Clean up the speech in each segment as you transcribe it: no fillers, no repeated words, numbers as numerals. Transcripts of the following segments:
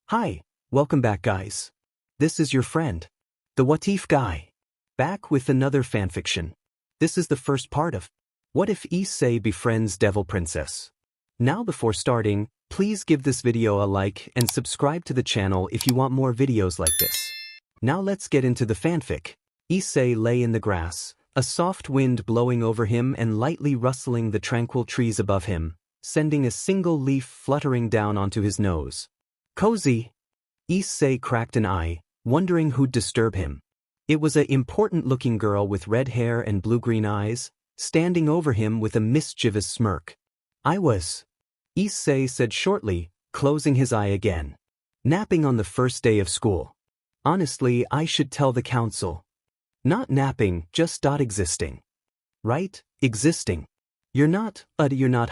Hi, welcome back guys. This is your friend, the What If guy, back with another fanfiction. This is the first part of What If Issei Befriends Devil Princess. Now before starting, please give this video a like and subscribe to the channel if you want more videos like this. Now let's get into the fanfic. Issei lay in the grass, a soft wind blowing over him and lightly rustling the tranquil trees above him, sending a single leaf fluttering down onto his nose. Cozy. Issei cracked an eye, wondering who'd disturb him. It was a important-looking girl with red hair and blue-green eyes, standing over him with a mischievous smirk. I was, Issei said shortly, closing his eye again. Napping on the first day of school. Honestly, I should tell the council. Not napping, just existing. Right? Existing. You're not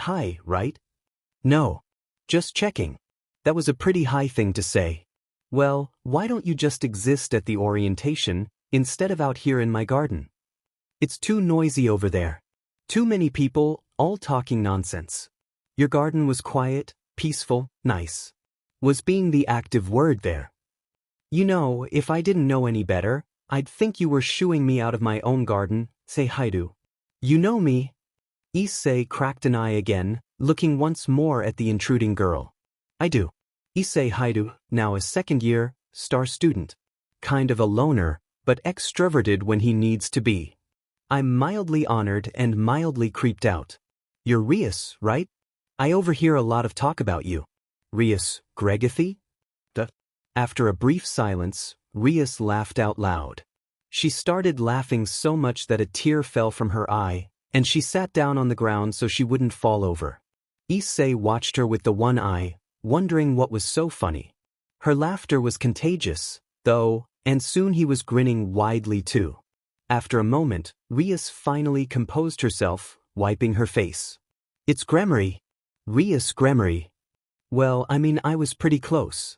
high, right? No. Just checking. That was a pretty high thing to say. Well, why don't you just exist at the orientation, instead of out here in my garden? It's too noisy over there. Too many people, all talking nonsense. Your garden was quiet, peaceful, nice. Was being the active word there. You know, if I didn't know any better, I'd think you were shooing me out of my own garden, say Haidu. You know me. Issei cracked an eye again, looking once more at the intruding girl. I do. Issei Haidu, now a second-year, star student. Kind of a loner, but extroverted when he needs to be. I'm mildly honored and mildly creeped out. You're Rias, right? I overhear a lot of talk about you. Rias Gregathy? Duh. After a brief silence, Rias laughed out loud. She started laughing so much that a tear fell from her eye, and she sat down on the ground so she wouldn't fall over. Issei watched her with the one eye, wondering what was so funny. Her laughter was contagious, though, and soon he was grinning widely too. After a moment, Rias finally composed herself, wiping her face. It's Gremory. Rias Gremory. Well, I was pretty close.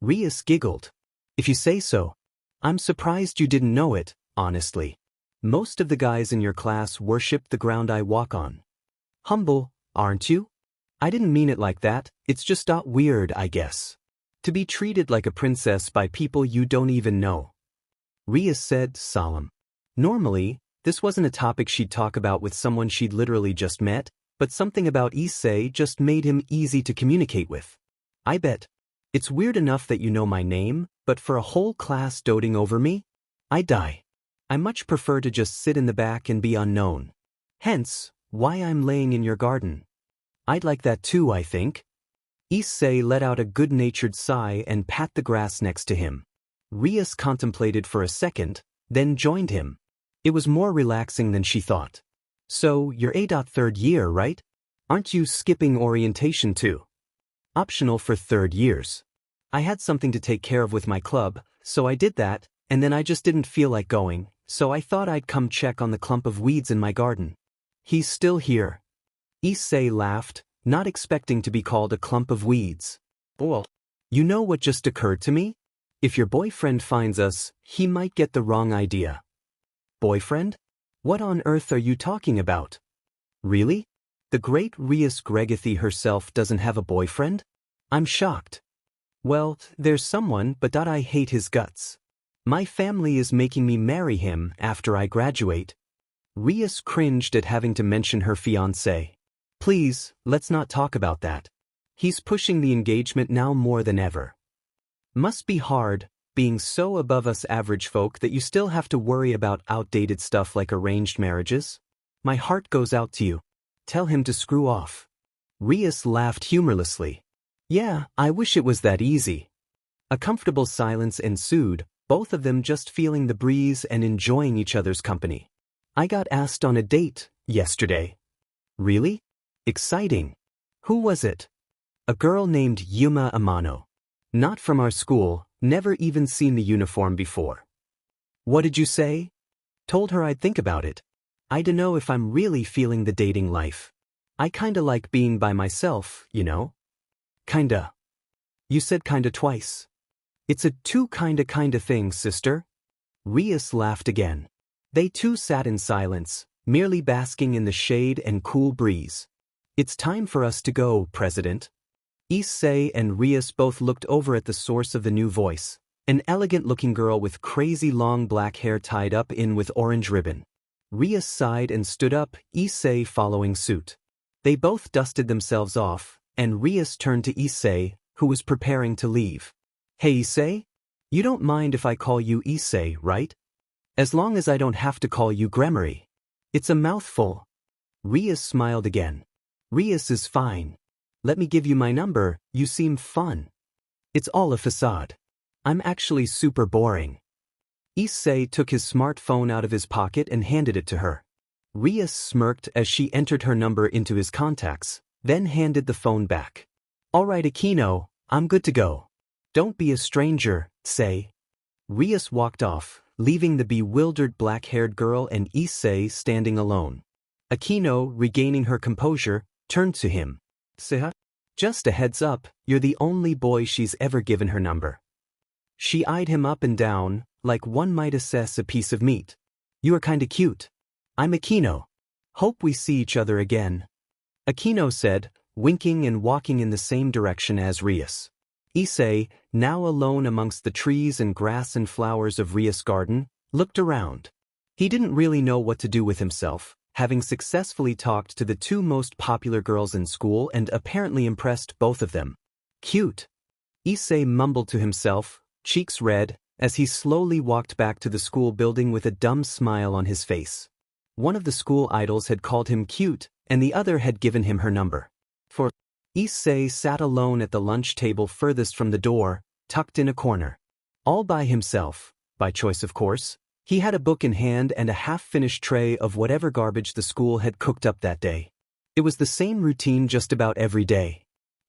Rias giggled. If you say so. I'm surprised you didn't know it, honestly. Most of the guys in your class worship the ground I walk on. Humble, aren't you? I didn't mean it like that, it's just weird, I guess. To be treated like a princess by people you don't even know. Rias said, solemn. Normally, this wasn't a topic she'd talk about with someone she'd literally just met, but something about Issei just made him easy to communicate with. I bet. It's weird enough that you know my name, but for a whole class doting over me? I'd die. I much prefer to just sit in the back and be unknown. Hence, why I'm laying in your garden. I'd like that too, I think. Issei let out a good-natured sigh and pat the grass next to him. Rias contemplated for a second, then joined him. It was more relaxing than she thought. So, you're third year, right? Aren't you skipping orientation too? Optional for third years. I had something to take care of with my club, so I did that, and then I just didn't feel like going, so I thought I'd come check on the clump of weeds in my garden. He's still here. Issei laughed, not expecting to be called a clump of weeds. Well, you know what just occurred to me? If your boyfriend finds us, he might get the wrong idea. Boyfriend? What on earth are you talking about? Really? The great Rias Gregathy herself doesn't have a boyfriend? I'm shocked. Well, there's someone, but I hate his guts. My family is making me marry him after I graduate. Rias cringed at having to mention her fiancé. Please, let's not talk about that. He's pushing the engagement now more than ever. Must be hard, being so above us average folk that you still have to worry about outdated stuff like arranged marriages. My heart goes out to you. Tell him to screw off. Rias laughed humorlessly. Yeah, I wish it was that easy. A comfortable silence ensued, both of them just feeling the breeze and enjoying each other's company. I got asked on a date yesterday. Really? Exciting. Who was it? A girl named Yuma Amano. Not from our school, never even seen the uniform before. What did you say? Told her I'd think about it. I dunno if I'm really feeling the dating life. I kinda like being by myself, you know? Kinda. You said kinda twice. It's a two kinda thing, sister. Rias laughed again. They too sat in silence, merely basking in the shade and cool breeze. It's time for us to go, President. Issei and Rias both looked over at the source of the new voice, an elegant-looking girl with crazy long black hair tied up in with orange ribbon. Rias sighed and stood up, Issei following suit. They both dusted themselves off, and Rias turned to Issei, who was preparing to leave. Hey Issei? You don't mind if I call you Issei, right? As long as I don't have to call you Gremory. It's a mouthful. Rias smiled again. Rias is fine. Let me give you my number, you seem fun. It's all a facade. I'm actually super boring. Issei took his smartphone out of his pocket and handed it to her. Rias smirked as she entered her number into his contacts, then handed the phone back. Alright Akino, I'm good to go. Don't be a stranger, Issei. Rias walked off, leaving the bewildered black-haired girl and Issei standing alone. Akino, regaining her composure, turned to him. Seha? Just a heads up, you're the only boy she's ever given her number. She eyed him up and down, like one might assess a piece of meat. You are kinda cute. I'm Akino. Hope we see each other again. Akino said, winking and walking in the same direction as Rias. Issei, now alone amongst the trees and grass and flowers of Rias' garden, looked around. He didn't really know what to do with himself, having successfully talked to the two most popular girls in school and apparently impressed both of them. Cute. Issei mumbled to himself, cheeks red, as he slowly walked back to the school building with a dumb smile on his face. One of the school idols had called him cute, and the other had given him her number. Issei sat alone at the lunch table furthest from the door, tucked in a corner. All by himself, by choice of course. He had a book in hand and a half-finished tray of whatever garbage the school had cooked up that day. It was the same routine just about every day.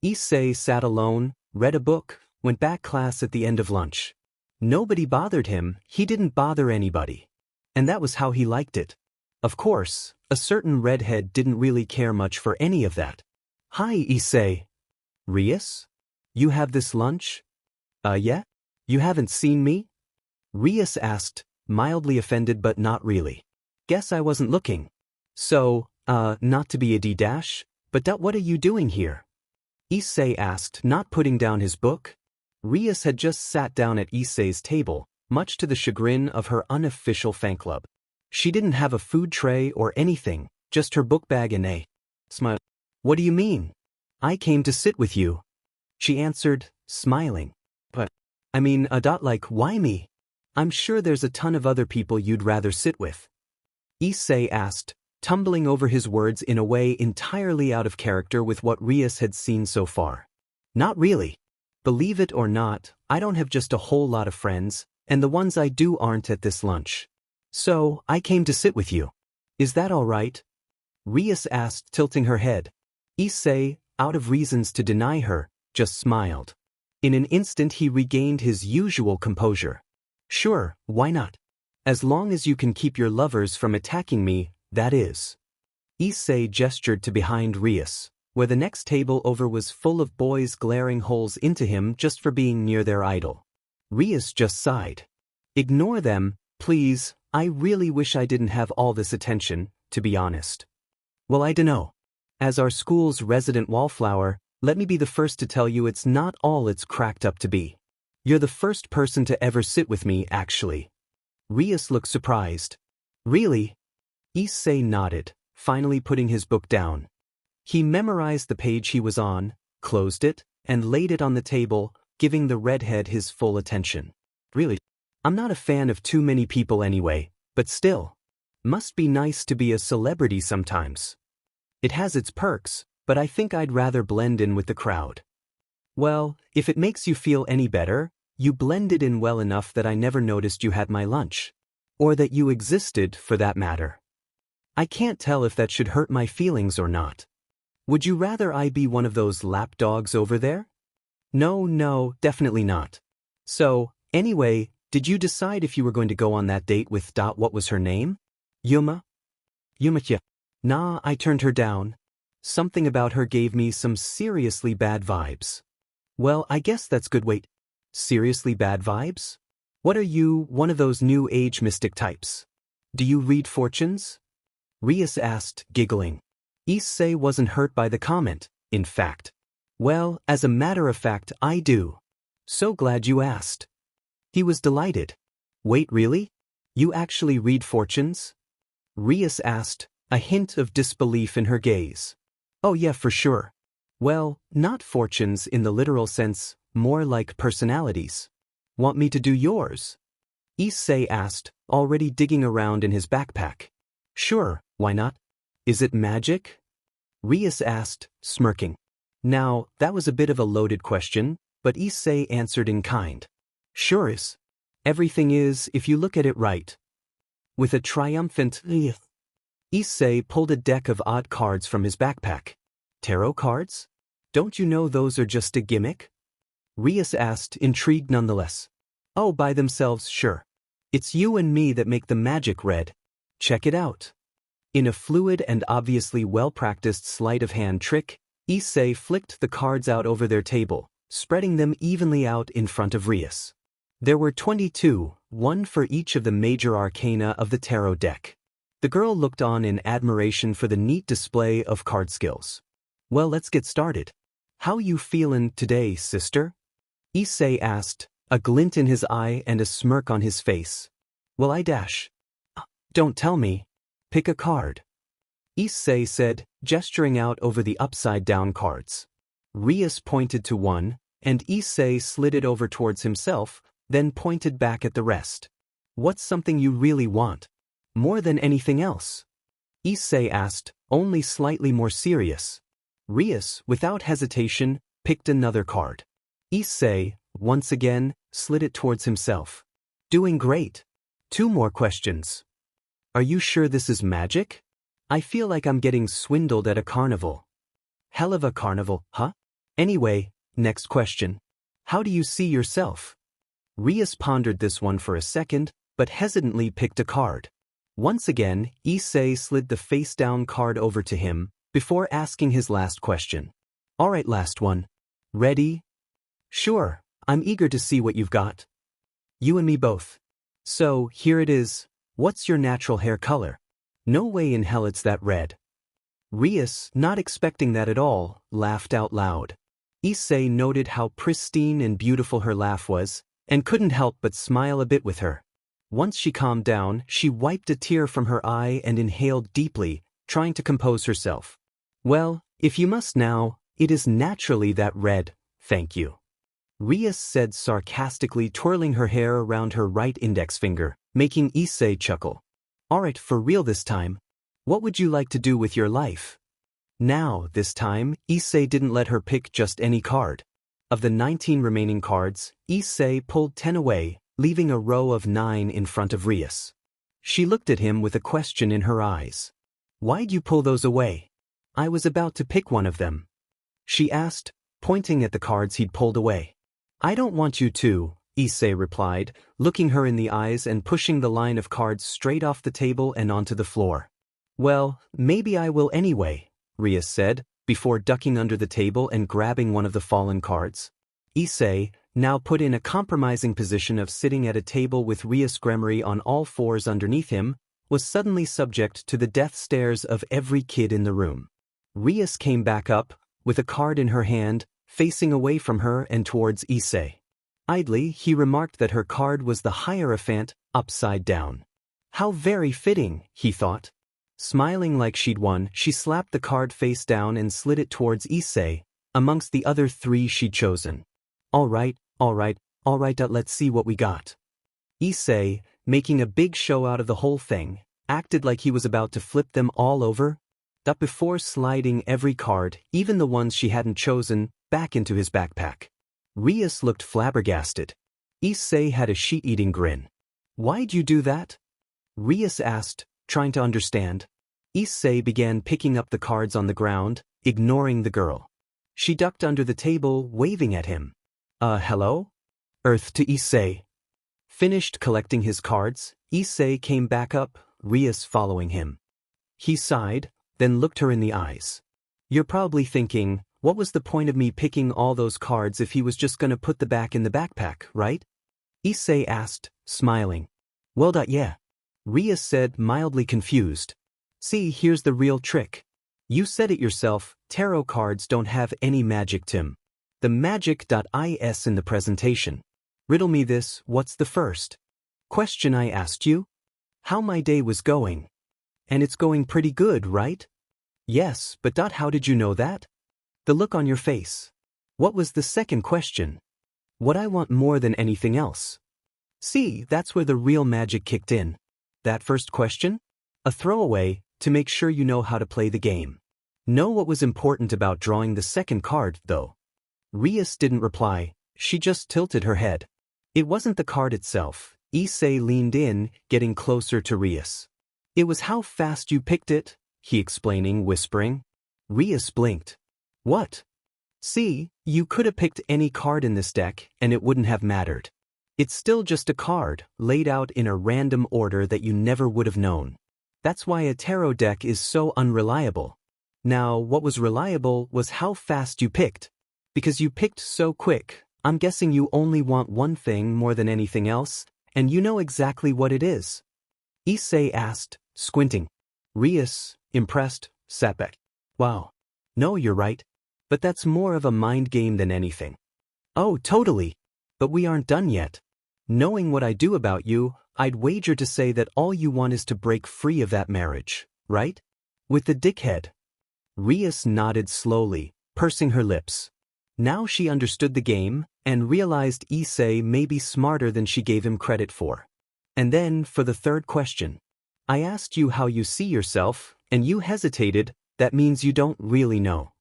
Issei sat alone, read a book, went back class at the end of lunch. Nobody bothered him, he didn't bother anybody. And that was how he liked it. Of course, a certain redhead didn't really care much for any of that. Hi Issei. Rias? You have this lunch? Yeah? You haven't seen me? Rias asked, mildly offended but not really. Guess I wasn't looking. So, not to be a D-dash, but what are you doing here? Issei asked, not putting down his book. Rias had just sat down at Issei's table, much to the chagrin of her unofficial fan club. She didn't have a food tray or anything, just her book bag and a smile. What do you mean? I came to sit with you. She answered, smiling. But, why me? I'm sure there's a ton of other people you'd rather sit with. Issei asked, tumbling over his words in a way entirely out of character with what Rias had seen so far. Not really. Believe it or not, I don't have just a whole lot of friends, and the ones I do aren't at this lunch. So, I came to sit with you. Is that all right? Rias asked, tilting her head. Issei, out of reasons to deny her, just smiled. In an instant he regained his usual composure. Sure, why not? As long as you can keep your lovers from attacking me, that is. Issei gestured to behind Rias, where the next table over was full of boys glaring holes into him just for being near their idol. Rias just sighed. Ignore them, please, I really wish I didn't have all this attention, to be honest. Well, I dunno. As our school's resident wallflower, let me be the first to tell you it's not all it's cracked up to be. You're the first person to ever sit with me, actually. Rias looked surprised. Really? Issei nodded, finally putting his book down. He memorized the page he was on, closed it, and laid it on the table, giving the redhead his full attention. Really? I'm not a fan of too many people anyway, but still. Must be nice to be a celebrity sometimes. It has its perks, but I think I'd rather blend in with the crowd. Well, if it makes you feel any better, you blended in well enough that I never noticed you had my lunch. Or that you existed, for that matter. I can't tell if that should hurt my feelings or not. Would you rather I be one of those lapdogs over there? No, definitely not. So, anyway, did you decide if you were going to go on that date with what was her name? Yuma? Yuma. Nah, I turned her down. Something about her gave me some seriously bad vibes. Well, I guess that's good. Wait. Seriously bad vibes? What are you, one of those new age mystic types? Do you read fortunes? Rias asked, giggling. Issei wasn't hurt by the comment, in fact. Well, as a matter of fact, I do. So glad you asked. He was delighted. Wait, really? You actually read fortunes? Rias asked, a hint of disbelief in her gaze. Oh yeah, for sure. Well, not fortunes in the literal sense, more like personalities. Want me to do yours? Issei asked, already digging around in his backpack. Sure, why not? Is it magic? Rias asked, smirking. Now, that was a bit of a loaded question, but Issei answered in kind. Sure is. Everything is, if you look at it right. With a triumphant Issei pulled a deck of odd cards from his backpack. Tarot cards? Don't you know those are just a gimmick? Rias asked, intrigued nonetheless. Oh, by themselves, sure. It's you and me that make the magic, Red. Check it out. In a fluid and obviously well-practiced sleight of hand trick, Issei flicked the cards out over their table, spreading them evenly out in front of Rias. There were 22, one for each of the major arcana of the tarot deck. The girl looked on in admiration for the neat display of card skills. Well, let's get started. How you feelin' today, sister? Issei asked, a glint in his eye and a smirk on his face. Well, I dash. Don't tell me. Pick a card. Issei said, gesturing out over the upside-down cards. Rias pointed to one, and Issei slid it over towards himself, then pointed back at the rest. What's something you really want? More than anything else? Issei asked, only slightly more serious. Rias, without hesitation, picked another card. Issei, once again, slid it towards himself. Doing great. 2 more questions. Are you sure this is magic? I feel like I'm getting swindled at a carnival. Hell of a carnival, huh? Anyway, next question. How do you see yourself? Rias pondered this one for a second, but hesitantly picked a card. Once again, Issei slid the face-down card over to him, before asking his last question. Alright, last one. Ready? Sure, I'm eager to see what you've got. You and me both. So, here it is. What's your natural hair color? No way in hell it's that red. Rias, not expecting that at all, laughed out loud. Issei noted how pristine and beautiful her laugh was, and couldn't help but smile a bit with her. Once she calmed down, she wiped a tear from her eye and inhaled deeply, trying to compose herself. Well, if you must now, it is naturally that red, thank you. Rias said sarcastically, twirling her hair around her right index finger, making Issei chuckle. Alright, for real this time. What would you like to do with your life? Now, this time, Issei didn't let her pick just any card. Of the 19 remaining cards, Issei pulled 10 away, leaving a row of 9 in front of Rias. She looked at him with a question in her eyes. Why'd you pull those away? I was about to pick one of them. She asked, pointing at the cards he'd pulled away. I don't want you to, Issei replied, looking her in the eyes and pushing the line of cards straight off the table and onto the floor. Well, maybe I will anyway, Rias said, before ducking under the table and grabbing one of the fallen cards. Issei, now put in a compromising position of sitting at a table with Rias Gremory on all fours underneath him, was suddenly subject to the death stares of every kid in the room. Rias came back up, with a card in her hand, facing away from her and towards Issei. Idly, he remarked that her card was the Hierophant, upside down. How very fitting, he thought. Smiling like she'd won, she slapped the card face down and slid it towards Issei, amongst the other 3 she'd chosen. Alright, let's see what we got. Issei, making a big show out of the whole thing, acted like he was about to flip them all over, but before sliding every card, even the ones she hadn't chosen, back into his backpack. Rias looked flabbergasted. Issei had a sheet-eating grin. Why'd you do that? Rias asked, trying to understand. Issei began picking up the cards on the ground, ignoring the girl. She ducked under the table, waving at him. Hello? Earth to Issei. Finished collecting his cards, Issei came back up, Rias following him. He sighed, then looked her in the eyes. You're probably thinking, what was the point of me picking all those cards if he was just gonna put the back in the backpack, right? Issei asked, smiling. Well, yeah. Rias said, mildly confused. See, here's the real trick. You said it yourself, tarot cards don't have any magic, Tim. The magic.is in the presentation. Riddle me this, what's the first question I asked you? How my day was going. And it's going pretty good, right? Yes, but how did you know that? The look on your face. What was the second question? What I want more than anything else. See, that's where the real magic kicked in. That first question? A throwaway, to make sure you know how to play the game. Know what was important about drawing the second card, though? Rias didn't reply, she just tilted her head. It wasn't the card itself. Issei leaned in, getting closer to Rias. It was how fast you picked it, he explaining, whispering. Rias blinked. What? See, you could have picked any card in this deck, and it wouldn't have mattered. It's still just a card, laid out in a random order that you never would have known. That's why a tarot deck is so unreliable. Now, what was reliable was how fast you picked. Because you picked so quick, I'm guessing you only want one thing more than anything else, and you know exactly what it is. Issei asked, squinting. Rias, impressed, sat back. Wow. No, you're right. But that's more of a mind game than anything. Oh, totally. But we aren't done yet. Knowing what I do about you, I'd wager to say that all you want is to break free of that marriage, right? With the dickhead. Rias nodded slowly, pursing her lips. Now she understood the game, and realized Issei may be smarter than she gave him credit for. And then, for the third question. I asked you how you see yourself, and you hesitated. That means you don't really know.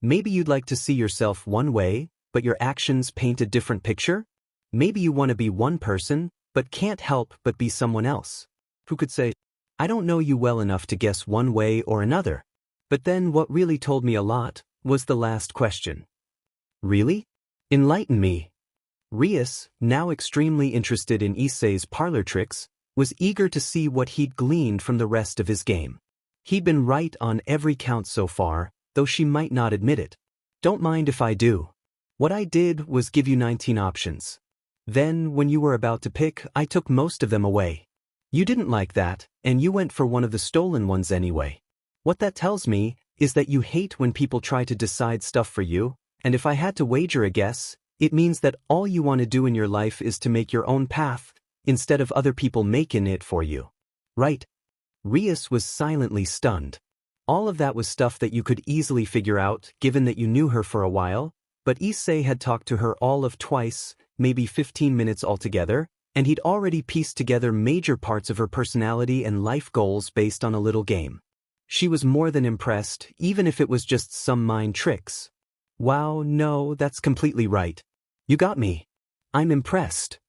Maybe you'd like to see yourself one way, but your actions paint a different picture? Maybe you want to be one person, but can't help but be someone else. Who could say, I don't know you well enough to guess one way or another. But then what really told me a lot was the last question. Really? Enlighten me. Rias, now extremely interested in Issei's parlor tricks, was eager to see what he'd gleaned from the rest of his game. He'd been right on every count so far, though she might not admit it. Don't mind if I do. What I did was give you 19 options. Then, when you were about to pick, I took most of them away. You didn't like that, and you went for one of the stolen ones anyway. What that tells me is that you hate when people try to decide stuff for you, and if I had to wager a guess, it means that all you want to do in your life is to make your own path, instead of other people making it for you. Right? Rias was silently stunned. All of that was stuff that you could easily figure out, given that you knew her for a while, but Issei had talked to her all of twice, maybe 15 minutes altogether, and he'd already pieced together major parts of her personality and life goals based on a little game. She was more than impressed, even if it was just some mind tricks. Wow, no, that's completely right. You got me. I'm impressed.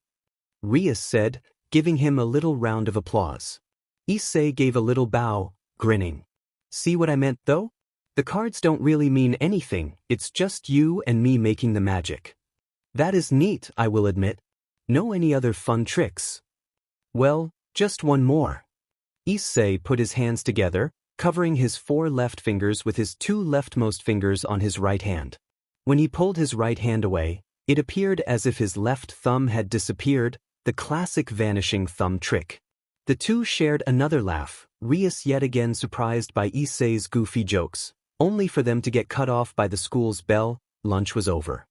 Rias said, giving him a little round of applause. Issei gave a little bow, grinning. See what I meant, though? The cards don't really mean anything, it's just you and me making the magic. That is neat, I will admit. Know any other fun tricks? Well, just one more. Issei put his hands together, covering his 4 left fingers with his 2 leftmost fingers on his right hand. When he pulled his right hand away, it appeared as if his left thumb had disappeared, the classic vanishing thumb trick. The two shared another laugh, Rias yet again surprised by Issei's goofy jokes, only for them to get cut off by the school's bell. Lunch was over.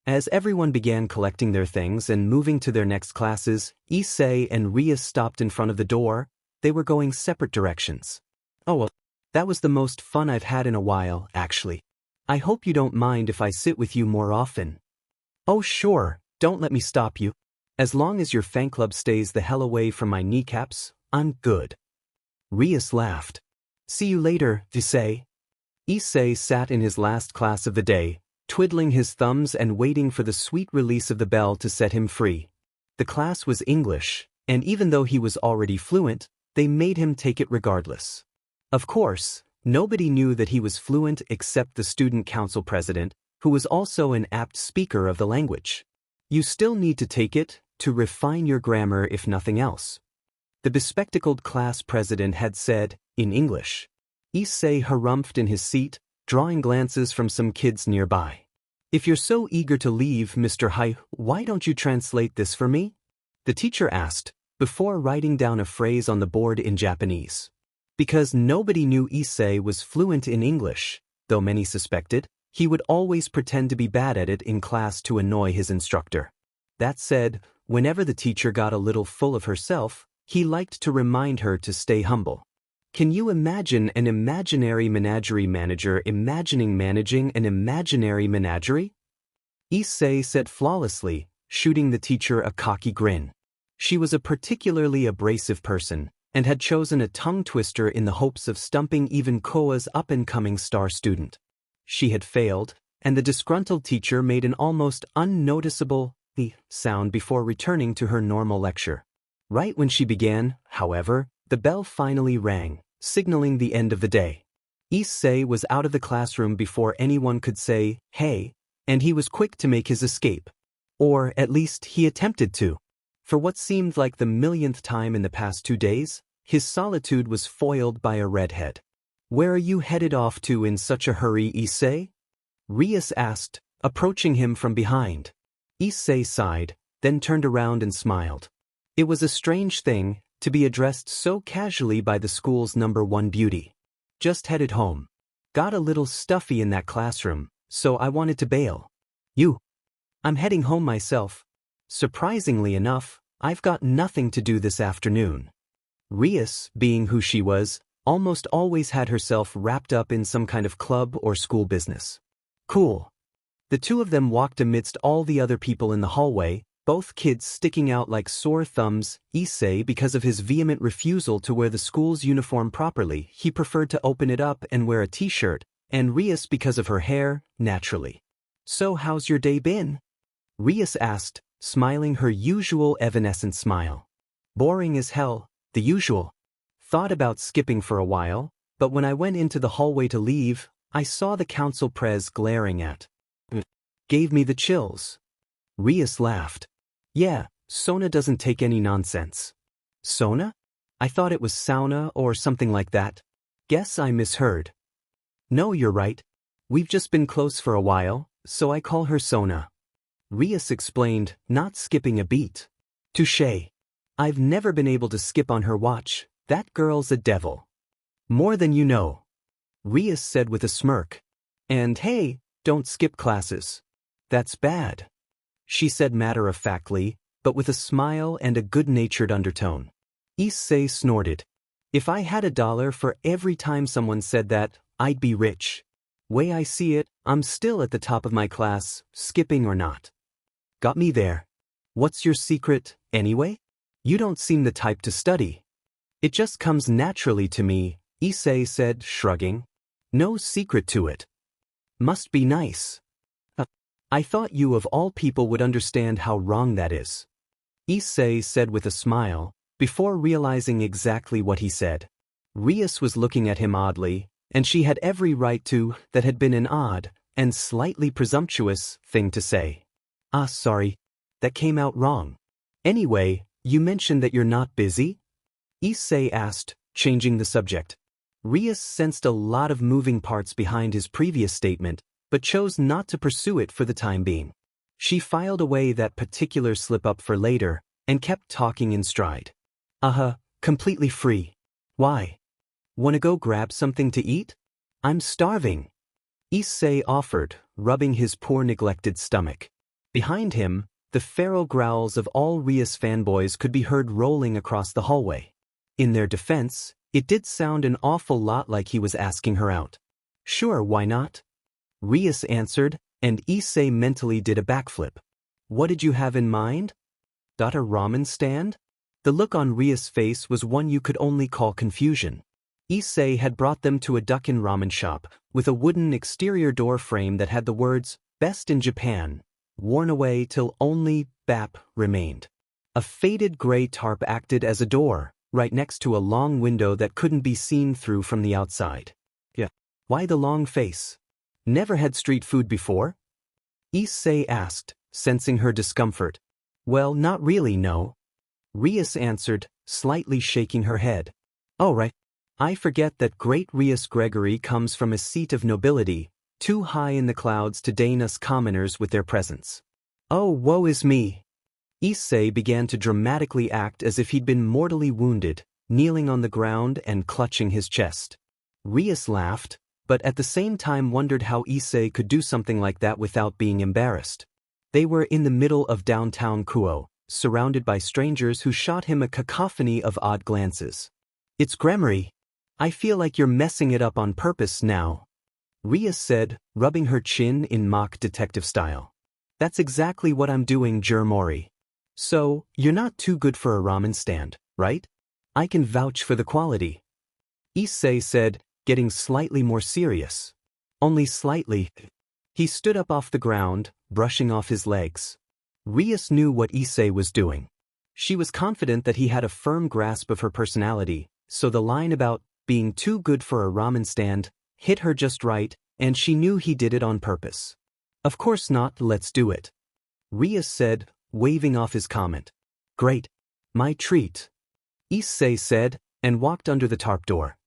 As everyone began collecting their things and moving to their next classes, Issei and Rias stopped in front of the door. They were going separate directions. Oh well, that was the most fun I've had in a while, actually. I hope you don't mind if I sit with you more often. Oh sure, don't let me stop you. As long as your fan club stays the hell away from my kneecaps, I'm good. Rias laughed. See you later, Issei. Issei sat in his last class of the day, twiddling his thumbs and waiting for the sweet release of the bell to set him free. The class was English, and even though he was already fluent, they made him take it regardless. Of course, nobody knew that he was fluent except the student council president, who was also an apt speaker of the language. You still need to take it, to refine your grammar if nothing else. The bespectacled class president had said, in English. Issei harumphed in his seat, drawing glances from some kids nearby. If you're so eager to leave, Mr. Hai, why don't you translate this for me? The teacher asked, before writing down a phrase on the board in Japanese. Because nobody knew Issei was fluent in English, though many suspected, he would always pretend to be bad at it in class to annoy his instructor. That said, whenever the teacher got a little full of herself, he liked to remind her to stay humble. Can you imagine an imaginary menagerie manager managing an imaginary menagerie? Issei said flawlessly, shooting the teacher a cocky grin. She was a particularly abrasive person, and had chosen a tongue twister in the hopes of stumping even Koa's up-and-coming star student. She had failed, and the disgruntled teacher made an almost unnoticeable sound before returning to her normal lecture. Right when she began, however, the bell finally rang, signaling the end of the day. Issei was out of the classroom before anyone could say, "Hey," and he was quick to make his escape. Or, at least, he attempted to. For what seemed like the millionth time in the past 2 days, his solitude was foiled by a redhead. "Where are you headed off to in such a hurry, Issei?" Rias asked, approaching him from behind. Issei sighed, then turned around and smiled. It was a strange thing, to be addressed so casually by the school's #1 beauty. "Just headed home. Got a little stuffy in that classroom, so I wanted to bail." "You?" "I'm heading home myself. Surprisingly enough, I've got nothing to do this afternoon." Rias, being who she was, almost always had herself wrapped up in some kind of club or school business. "Cool." The two of them walked amidst all the other people in the hallway, both kids sticking out like sore thumbs. Issei because of his vehement refusal to wear the school's uniform properly, he preferred to open it up and wear a t-shirt, and Rias because of her hair, naturally. "So how's your day been?" Rias asked, smiling her usual evanescent smile. "Boring as hell, the usual. Thought about skipping for a while, but when I went into the hallway to leave, I saw the council pres glaring at. Gave me the chills." Rias laughed. "Yeah, Sona doesn't take any nonsense." "Sona? I thought it was sauna or something like that. Guess I misheard." "No, you're right. We've just been close for a while, so I call her Sona." Rias explained, not skipping a beat. "Touché. I've never been able to skip on her watch. That girl's a devil." "More than you know," Rias said with a smirk. "And hey, don't skip classes. That's bad," she said matter-of-factly, but with a smile and a good-natured undertone. Issei snorted. "If I had $1 for every time someone said that, I'd be rich. Way I see it, I'm still at the top of my class, skipping or not. Got me there. What's your secret, anyway? You don't seem the type to study." "It just comes naturally to me," Issei said, shrugging. "No secret to it." "Must be nice." I thought you of all people would understand how wrong that is," Issei said with a smile, before realizing exactly what he said. Rias was looking at him oddly, and she had every right to. That had been an odd, and slightly presumptuous, thing to say. "Ah, sorry. That came out wrong. Anyway, you mentioned that you're not busy?" Issei asked, changing the subject. Rias sensed a lot of moving parts behind his previous statement, but chose not to pursue it for the time being. She filed away that particular slip-up for later, and kept talking in stride. Completely free. Why? Wanna go grab something to eat? I'm starving." Issei offered, rubbing his poor neglected stomach. Behind him, the feral growls of all Rias fanboys could be heard rolling across the hallway. In their defense, it did sound an awful lot like he was asking her out. "Sure, why not?" Rias answered, and Issei mentally did a backflip. "What did you have in mind? Got a ramen stand?" The look on Rias' face was one you could only call confusion. Issei had brought them to a Dukin ramen shop, with a wooden exterior door frame that had the words, "Best in Japan," worn away till only "BAP" remained. A faded gray tarp acted as a door, right next to a long window that couldn't be seen through from the outside. "Yeah. Why the long face? Never had street food before?" Issei asked, sensing her discomfort. "Well, not really, no." Rias answered, slightly shaking her head. "Oh right. I forget that great Rias Gregory comes from a seat of nobility, too high in the clouds to deign us commoners with their presence." "Oh, woe is me." Issei began to dramatically act as if he'd been mortally wounded, kneeling on the ground and clutching his chest. Rias laughed, but at the same time wondered how Issei could do something like that without being embarrassed. They were in the middle of downtown Kuo, surrounded by strangers who shot him a cacophony of odd glances. "It's Gremory. I feel like you're messing it up on purpose now," Rias said, rubbing her chin in mock detective style. "That's exactly what I'm doing, Jermori. So, you're not too good for a ramen stand, right? I can vouch for the quality," Issei said, getting slightly more serious. "Only slightly." He stood up off the ground, brushing off his legs. Rias knew what Issei was doing. She was confident that he had a firm grasp of her personality, so the line about being too good for a ramen stand hit her just right, and she knew he did it on purpose. "Of course not, let's do it," Rias said, waving off his comment. "Great. My treat," Issei said, and walked under the tarp door.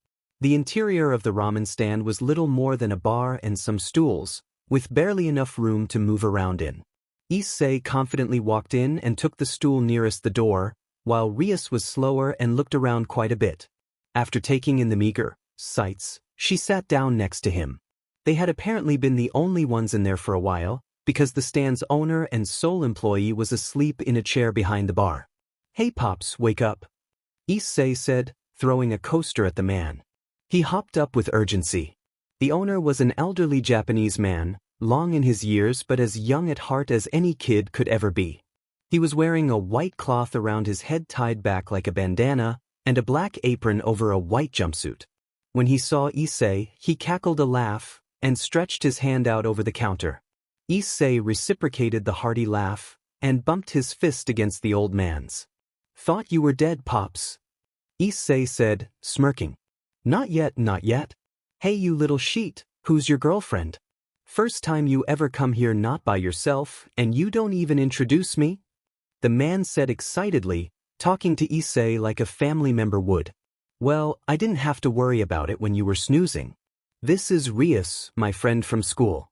The interior of the ramen stand was little more than a bar and some stools, with barely enough room to move around in. Issei confidently walked in and took the stool nearest the door, while Rias was slower and looked around quite a bit. After taking in the meager sights, she sat down next to him. They had apparently been the only ones in there for a while, because the stand's owner and sole employee was asleep in a chair behind the bar. "Hey Pops, wake up," Issei said, throwing a coaster at the man. He hopped up with urgency. The owner was an elderly Japanese man, long in his years but as young at heart as any kid could ever be. He was wearing a white cloth around his head tied back like a bandana, and a black apron over a white jumpsuit. When he saw Issei, he cackled a laugh, and stretched his hand out over the counter. Issei reciprocated the hearty laugh, and bumped his fist against the old man's. "Thought you were dead, Pops," Issei said, smirking. "Not yet, not yet. Hey you little sheet, who's your girlfriend? First time you ever come here not by yourself, and you don't even introduce me?" The man said excitedly, talking to Issei like a family member would. "Well, I didn't have to worry about it when you were snoozing. This is Rias, my friend from school,"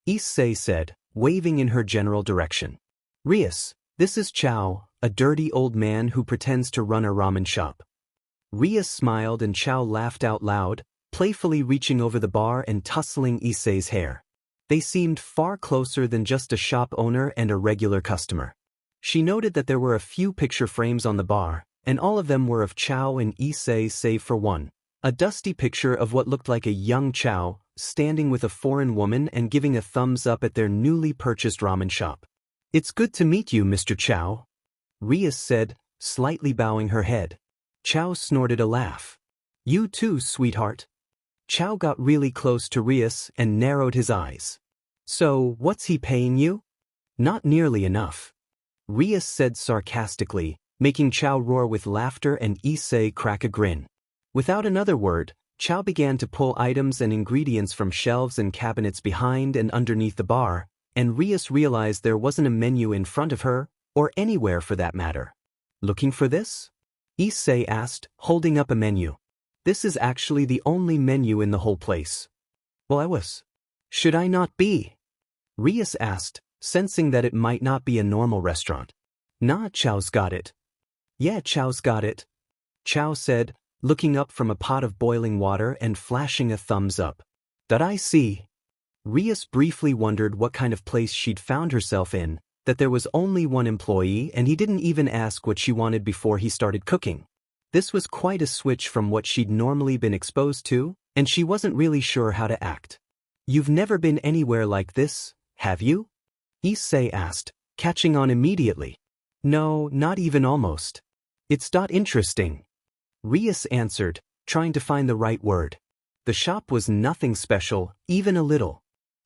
Issei said, waving in her general direction. "Rias, this is Chow, a dirty old man who pretends to run a ramen shop." Rias smiled and Chow laughed out loud, playfully reaching over the bar and tussling Issei's hair. They seemed far closer than just a shop owner and a regular customer. She noted that there were a few picture frames on the bar, and all of them were of Chow and Issei save for one, a dusty picture of what looked like a young Chow, standing with a foreign woman and giving a thumbs up at their newly purchased ramen shop. "It's good to meet you, Mr. Chow," Rias said, slightly bowing her head. Chow snorted a laugh. "You too, sweetheart." Chow got really close to Rias and narrowed his eyes. "So, what's he paying you?" "Not nearly enough," Rias said sarcastically, making Chow roar with laughter and Issei crack a grin. Without another word, Chow began to pull items and ingredients from shelves and cabinets behind and underneath the bar, and Rias realized there wasn't a menu in front of her, or anywhere for that matter. "Looking for this?" Issei asked, holding up a menu. "This is actually the only menu in the whole place." "Well, I was. Should I not be?" Rias asked, sensing that it might not be a normal restaurant. "Nah, Chow's got it." "Yeah, Chow's got it," Chow said, looking up from a pot of boiling water and flashing a thumbs up. "That I see." Rias briefly wondered what kind of place she'd found herself in, that there was only one employee and he didn't even ask what she wanted before he started cooking. This was quite a switch from what she'd normally been exposed to, and she wasn't really sure how to act. "You've never been anywhere like this, have you?" Issei asked, catching on immediately. "No, not even almost. It's not interesting," Rias answered, trying to find the right word. The shop was nothing special, even a little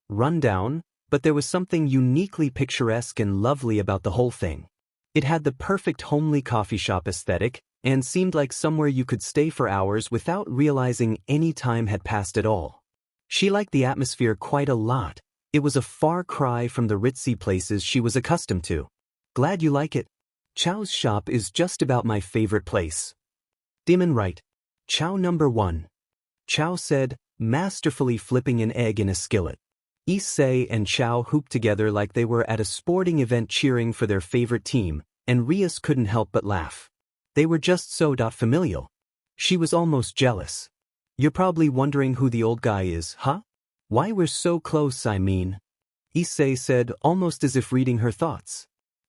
rundown, but there was something uniquely picturesque and lovely about the whole thing. It had the perfect homely coffee shop aesthetic, and seemed like somewhere you could stay for hours without realizing any time had passed at all. She liked the atmosphere quite a lot. It was a far cry from the ritzy places she was accustomed to. "Glad you like it. Chow's shop is just about my favorite place." "Dim and right. Chow number one," Chow said, masterfully flipping an egg in a skillet. Issei and Chow hooped together like they were at a sporting event cheering for their favorite team, and Rias couldn't help but laugh. They were just so familial. She was almost jealous. You're probably wondering who the old guy is, huh? Why we're so close, I mean. Issei said, almost as if reading her thoughts.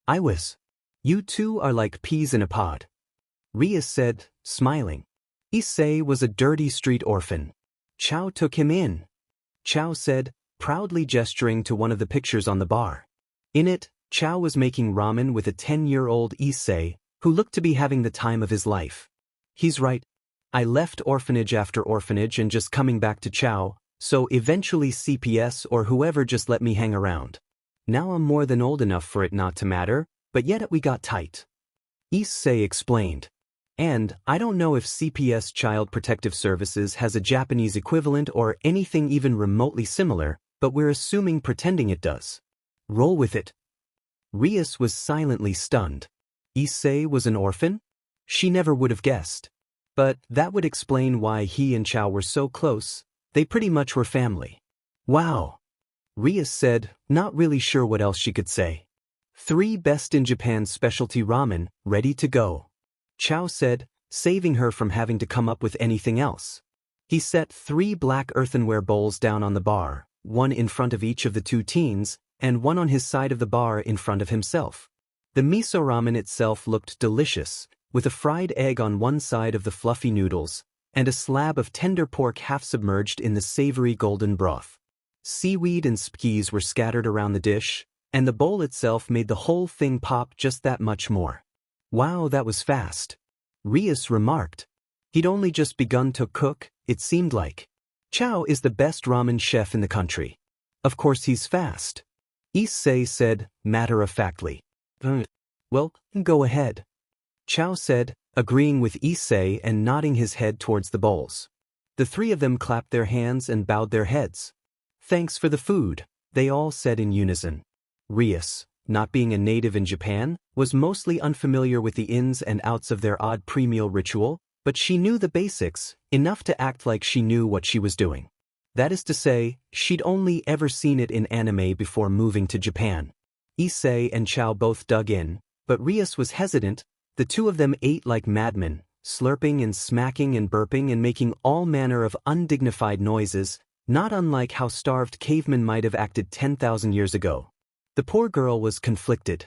I was. You two are like peas in a pod. Rias said, smiling. Issei was a dirty street orphan. Chao took him in. Chao said, proudly gesturing to one of the pictures on the bar. In it, Chao was making ramen with a 10-year-old Issei, who looked to be having the time of his life. He's right. I left orphanage after orphanage and just coming back to Chao, so eventually CPS or whoever just let me hang around. Now I'm more than old enough for it not to matter, but yet we got tight. Issei explained. And I don't know if CPS Child Protective Services has a Japanese equivalent or anything even remotely similar, but we're assuming pretending it does. Roll with it. Rias was silently stunned. Issei was an orphan? She never would have guessed. But that would explain why he and Chao were so close. They pretty much were family. Wow. Rias said, not really sure what else she could say. 3 best in Japan specialty ramen, ready to go. Chao said, saving her from having to come up with anything else. He set 3 black earthenware bowls down on the bar, one in front of each of the 2 teens, and one on his side of the bar in front of himself. The miso ramen itself looked delicious, with a fried egg on one side of the fluffy noodles, and a slab of tender pork half submerged in the savory golden broth. Seaweed and spikes were scattered around the dish, and the bowl itself made the whole thing pop just that much more. Wow, that was fast. Rias remarked. He'd only just begun to cook, it seemed like. Chao is the best ramen chef in the country. Of course he's fast. Issei said, matter-of-factly. Well, go ahead. Chao said, agreeing with Issei and nodding his head towards the bowls. The 3 of them clapped their hands and bowed their heads. Thanks for the food, they all said in unison. Rias, not being a native in Japan, was mostly unfamiliar with the ins and outs of their odd pre-meal ritual, but she knew the basics, enough to act like she knew what she was doing. That is to say, she'd only ever seen it in anime before moving to Japan. Issei and Chao both dug in, but Rias was hesitant. The 2 of them ate like madmen, slurping and smacking and burping and making all manner of undignified noises, not unlike how starved cavemen might have acted 10,000 years ago. The poor girl was conflicted.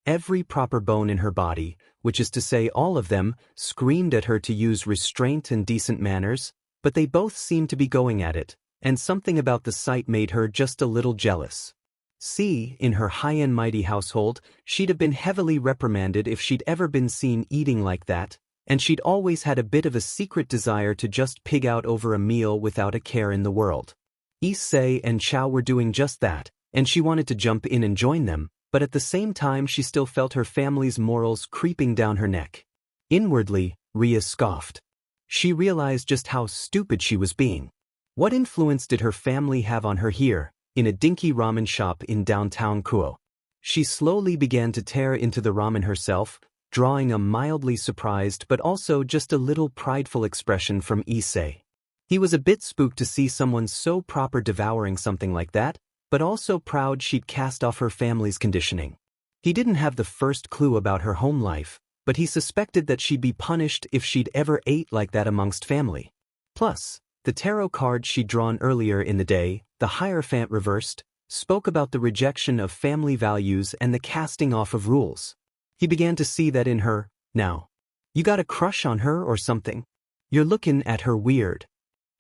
Every proper bone in her body, which is to say all of them, screamed at her to use restraint and decent manners, but they both seemed to be going at it, and something about the sight made her just a little jealous. See, in her high-end mighty household, she'd have been heavily reprimanded if she'd ever been seen eating like that, and she'd always had a bit of a secret desire to just pig out over a meal without a care in the world. Issei and Chao were doing just that, and she wanted to jump in and join them, but at the same time she still felt her family's morals creeping down her neck. Inwardly, Rias scoffed. She realized just how stupid she was being. What influence did her family have on her here, in a dinky ramen shop in downtown Kuo? She slowly began to tear into the ramen herself, drawing a mildly surprised but also just a little prideful expression from Issei. He was a bit spooked to see someone so proper devouring something like that, but also proud she'd cast off her family's conditioning. He didn't have the first clue about her home life, but he suspected that she'd be punished if she'd ever ate like that amongst family. Plus, the tarot card she'd drawn earlier in the day, the Hierophant reversed, spoke about the rejection of family values and the casting off of rules. He began to see that in her. Now, you got a crush on her or something? You're looking at her weird.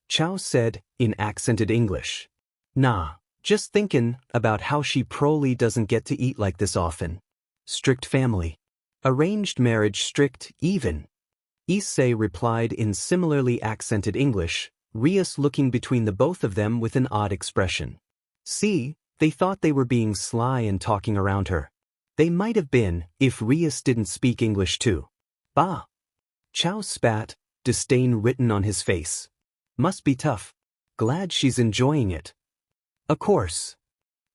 Chao said, in accented English. Nah, just thinking about how she probably doesn't get to eat like this often. Strict family. Arranged marriage strict, even. Issei replied in similarly accented English, Rias looking between the both of them with an odd expression. See, they thought they were being sly and talking around her. They might have been, if Rias didn't speak English too. Bah! Chao spat, disdain written on his face. Must be tough. Glad she's enjoying it. Of course.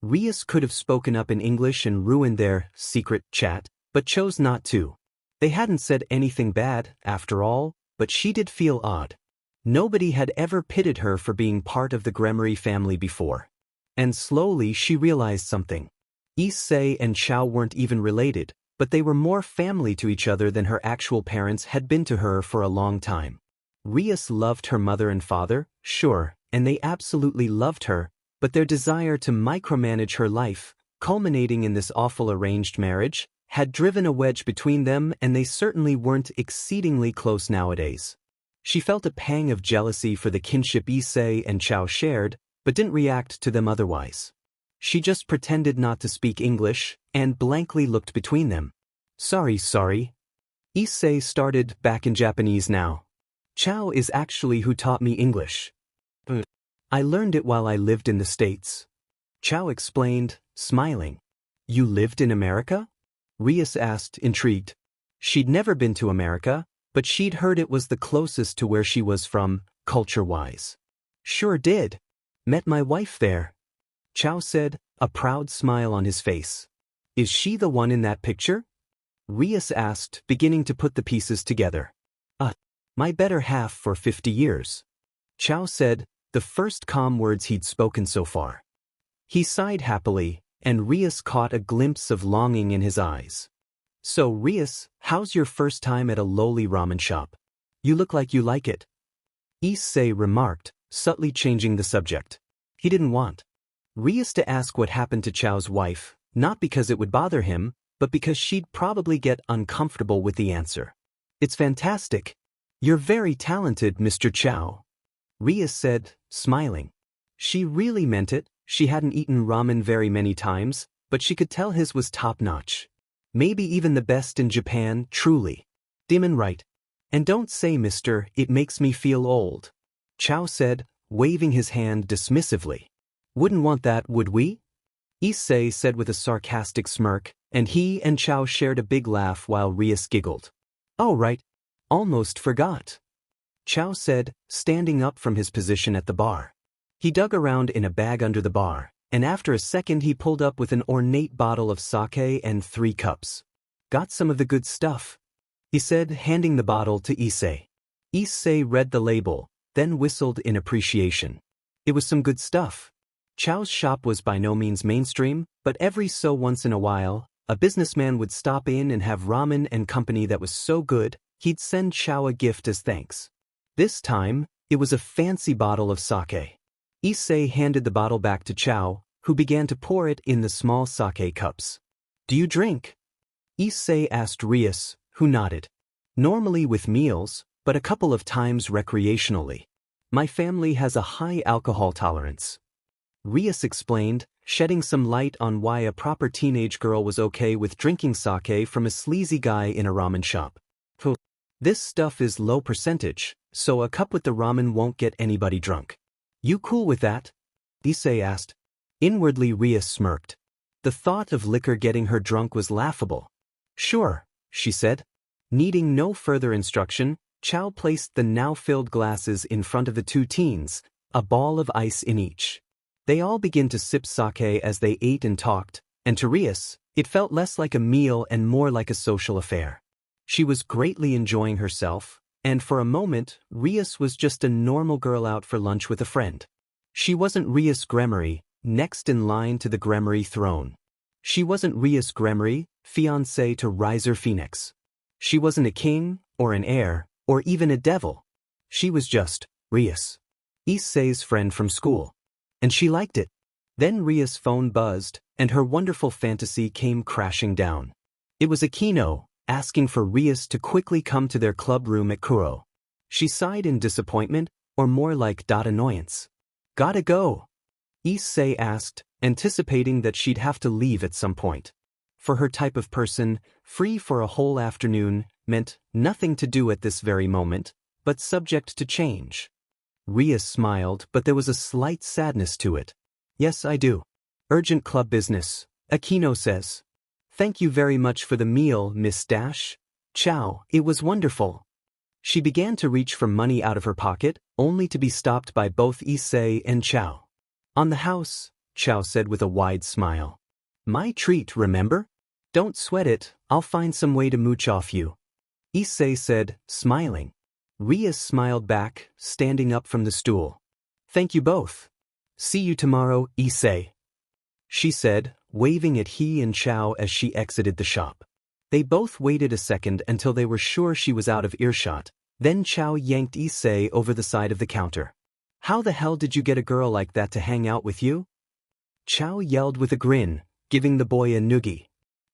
Rias could have spoken up in English and ruined their secret chat, but chose not to. They hadn't said anything bad, after all, but she did feel odd. Nobody had ever pitted her for being part of the Gremory family before. And slowly she realized something. Issei and Chao weren't even related, but they were more family to each other than her actual parents had been to her for a long time. Rias loved her mother and father, sure, and they absolutely loved her, but their desire to micromanage her life, culminating in this awful arranged marriage, had driven a wedge between them, and they certainly weren't exceedingly close nowadays. She felt a pang of jealousy for the kinship Issei and Chao shared, but didn't react to them otherwise. She just pretended not to speak English, and blankly looked between them. Sorry. Issei started back in Japanese now. Chao is actually who taught me English. I learned it while I lived in the States. Chao explained, smiling. You lived in America? Rias asked, intrigued. She'd never been to America, but she'd heard it was the closest to where she was from, culture-wise. Sure did. Met my wife there. Chao said, a proud smile on his face. Is she the one in that picture? Rias asked, beginning to put the pieces together. My better half for 50 years. Chao said, the first calm words he'd spoken so far. He sighed happily, and Rias caught a glimpse of longing in his eyes. So Rias, how's your first time at a lowly ramen shop? You look like you like it. Issei remarked, subtly changing the subject. He didn't want Rias to ask what happened to Chao's wife, not because it would bother him, but because she'd probably get uncomfortable with the answer. It's fantastic. You're very talented, Mr. Chao. Rias said, smiling. She really meant it. She hadn't eaten ramen very many times, but she could tell his was top-notch. Maybe even the best in Japan, truly. Demon right. And don't say mister, it makes me feel old. Chao said, waving his hand dismissively. Wouldn't want that, would we? Issei said with a sarcastic smirk, and he and Chao shared a big laugh while Rias giggled. Oh right. Almost forgot. Chao said, standing up from his position at the bar. He dug around in a bag under the bar, and after a second he pulled up with an ornate bottle of sake and 3 cups. Got some of the good stuff, he said, handing the bottle to Issei. Issei read the label, then whistled in appreciation. It was some good stuff. Chao's shop was by no means mainstream, but every so once in a while, a businessman would stop in and have ramen and company that was so good, he'd send Chao a gift as thanks. This time, it was a fancy bottle of sake. Issei handed the bottle back to Chao, who began to pour it in the small sake cups. Do you drink? Issei asked Rias, who nodded. Normally with meals, but a couple of times recreationally. My family has a high alcohol tolerance. Rias explained, shedding some light on why a proper teenage girl was okay with drinking sake from a sleazy guy in a ramen shop. This stuff is low percentage, so a cup with the ramen won't get anybody drunk. You cool with that? Issei asked. Inwardly Rias smirked. The thought of liquor getting her drunk was laughable. Sure, she said. Needing no further instruction, Chao placed the now-filled glasses in front of the 2 teens, a ball of ice in each. They all began to sip sake as they ate and talked, and to Rias, it felt less like a meal and more like a social affair. She was greatly enjoying herself, and for a moment, Rias was just a normal girl out for lunch with a friend. She wasn't Rias Gremory, next in line to the Gremory throne. She wasn't Rias Gremory, fiancé to Riser Phoenix. She wasn't a king, or an heir, or even a devil. She was just Rias, Issei's friend from school. And she liked it. Then Rias' phone buzzed, and her wonderful fantasy came crashing down. It was Aquino, asking for Rias to quickly come to their club room at Kuro. She sighed in disappointment, or more like annoyance. Gotta go? Issei asked, anticipating that she'd have to leave at some point. For her type of person, free for a whole afternoon meant nothing to do at this very moment, but subject to change. Rias smiled, but there was a slight sadness to it. Yes, I do. Urgent club business, Aquino says. Thank you very much for the meal, Miss Dash. Chao, it was wonderful. She began to reach for money out of her pocket, only to be stopped by both Issei and Chao. On the house, Chao said with a wide smile. My treat, remember? Don't sweat it, I'll find some way to mooch off you. Issei said, smiling. Rias smiled back, standing up from the stool. Thank you both. See you tomorrow, Issei. She said, waving at he and Chao as she exited the shop. They both waited a second until they were sure she was out of earshot, then Chow yanked Issei over the side of the counter. "How the hell did you get a girl like that to hang out with you?" Chow yelled with a grin, giving the boy a noogie.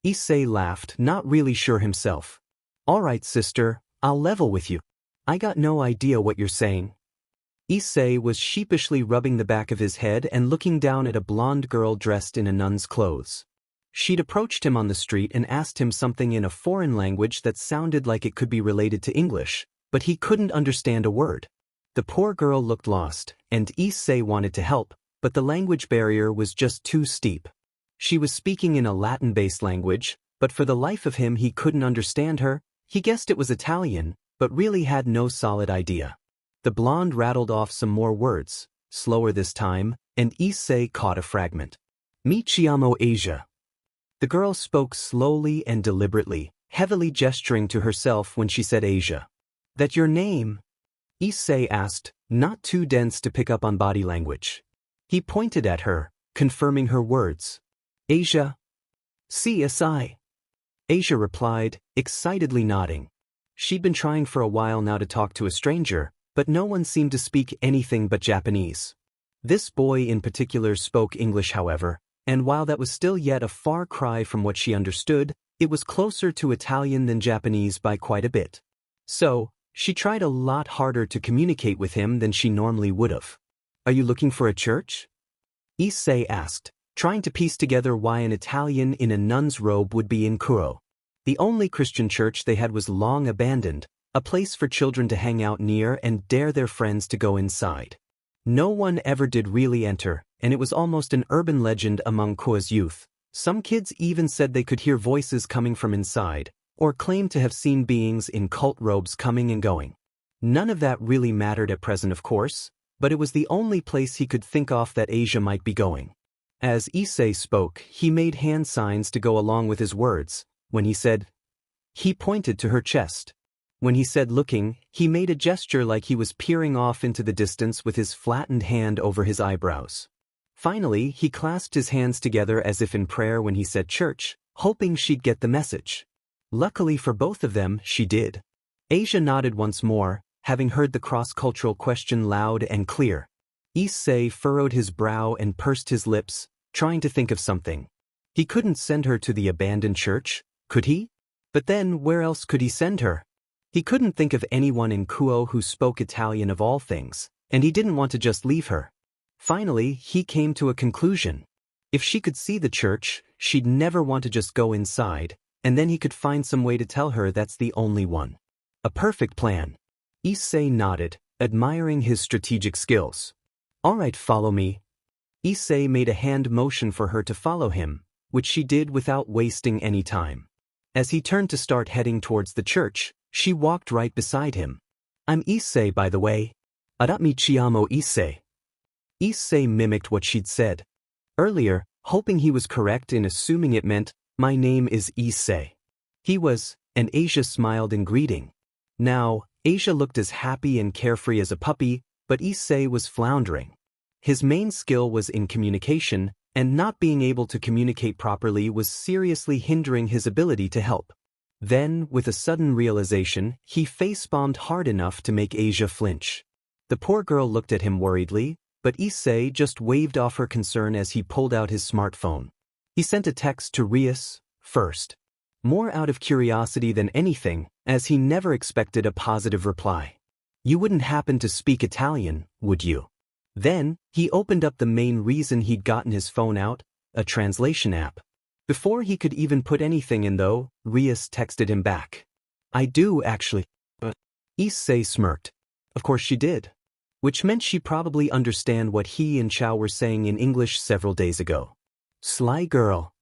Issei laughed, not really sure himself. "Alright sister, I'll level with you. I got no idea what you're saying." Issei was sheepishly rubbing the back of his head and looking down at a blonde girl dressed in a nun's clothes. She'd approached him on the street and asked him something in a foreign language that sounded like it could be related to English, but he couldn't understand a word. The poor girl looked lost, and Issei wanted to help, but the language barrier was just too steep. She was speaking in a Latin-based language, but for the life of him he couldn't understand her. He guessed it was Italian, but really had no solid idea. The blonde rattled off some more words, slower this time, and Issei caught a fragment. "Mi chiamo Asia." The girl spoke slowly and deliberately, heavily gesturing to herself when she said Asia. "That your name?" Issei asked, not too dense to pick up on body language. He pointed at her, confirming her words. "Asia." "CSI." Asia replied, excitedly nodding. She'd been trying for a while now to talk to a stranger, but no one seemed to speak anything but Japanese. This boy in particular spoke English, however, and while that was still yet a far cry from what she understood, it was closer to Italian than Japanese by quite a bit. So, she tried a lot harder to communicate with him than she normally would have. "Are you looking for a church?" Issei asked, trying to piece together why an Italian in a nun's robe would be in Kuro. The only Christian church they had was long abandoned, a place for children to hang out near and dare their friends to go inside. No one ever did really enter, and it was almost an urban legend among Kuo's youth. Some kids even said they could hear voices coming from inside, or claimed to have seen beings in cult robes coming and going. None of that really mattered at present, of course, but it was the only place he could think of that Asia might be going. As Issei spoke, he made hand signs to go along with his words. When he said, he pointed to her chest. When he said looking, he made a gesture like he was peering off into the distance with his flattened hand over his eyebrows. Finally, he clasped his hands together as if in prayer when he said church, hoping she'd get the message. Luckily for both of them, she did. Asia nodded once more, having heard the cross-cultural question loud and clear. Issei furrowed his brow and pursed his lips, trying to think of something. He couldn't send her to the abandoned church, could he? But then where else could he send her? He couldn't think of anyone in Kuo who spoke Italian of all things, and he didn't want to just leave her. Finally, he came to a conclusion. If she could see the church, she'd never want to just go inside, and then he could find some way to tell her that's the only one. A perfect plan. Issei nodded, admiring his strategic skills. "Alright, follow me." Issei made a hand motion for her to follow him, which she did without wasting any time. As he turned to start heading towards the church, she walked right beside him. "I'm Issei, by the way. Ara mi chiamo Issei." Issei mimicked what she'd said earlier, hoping he was correct in assuming it meant, "My name is Issei." He was, and Asia smiled in greeting. Now, Asia looked as happy and carefree as a puppy, but Issei was floundering. His main skill was in communication, and not being able to communicate properly was seriously hindering his ability to help. Then, with a sudden realization, he face-bombed hard enough to make Asia flinch. The poor girl looked at him worriedly, but Issei just waved off her concern as he pulled out his smartphone. He sent a text to Rias first. More out of curiosity than anything, as he never expected a positive reply. "You wouldn't happen to speak Italian, would you?" Then, he opened up the main reason he'd gotten his phone out, a translation app. Before he could even put anything in though, Rias texted him back. "I do actually." Issei smirked. Of course she did. Which meant she probably understand what he and Chow were saying in English several days ago. Sly girl.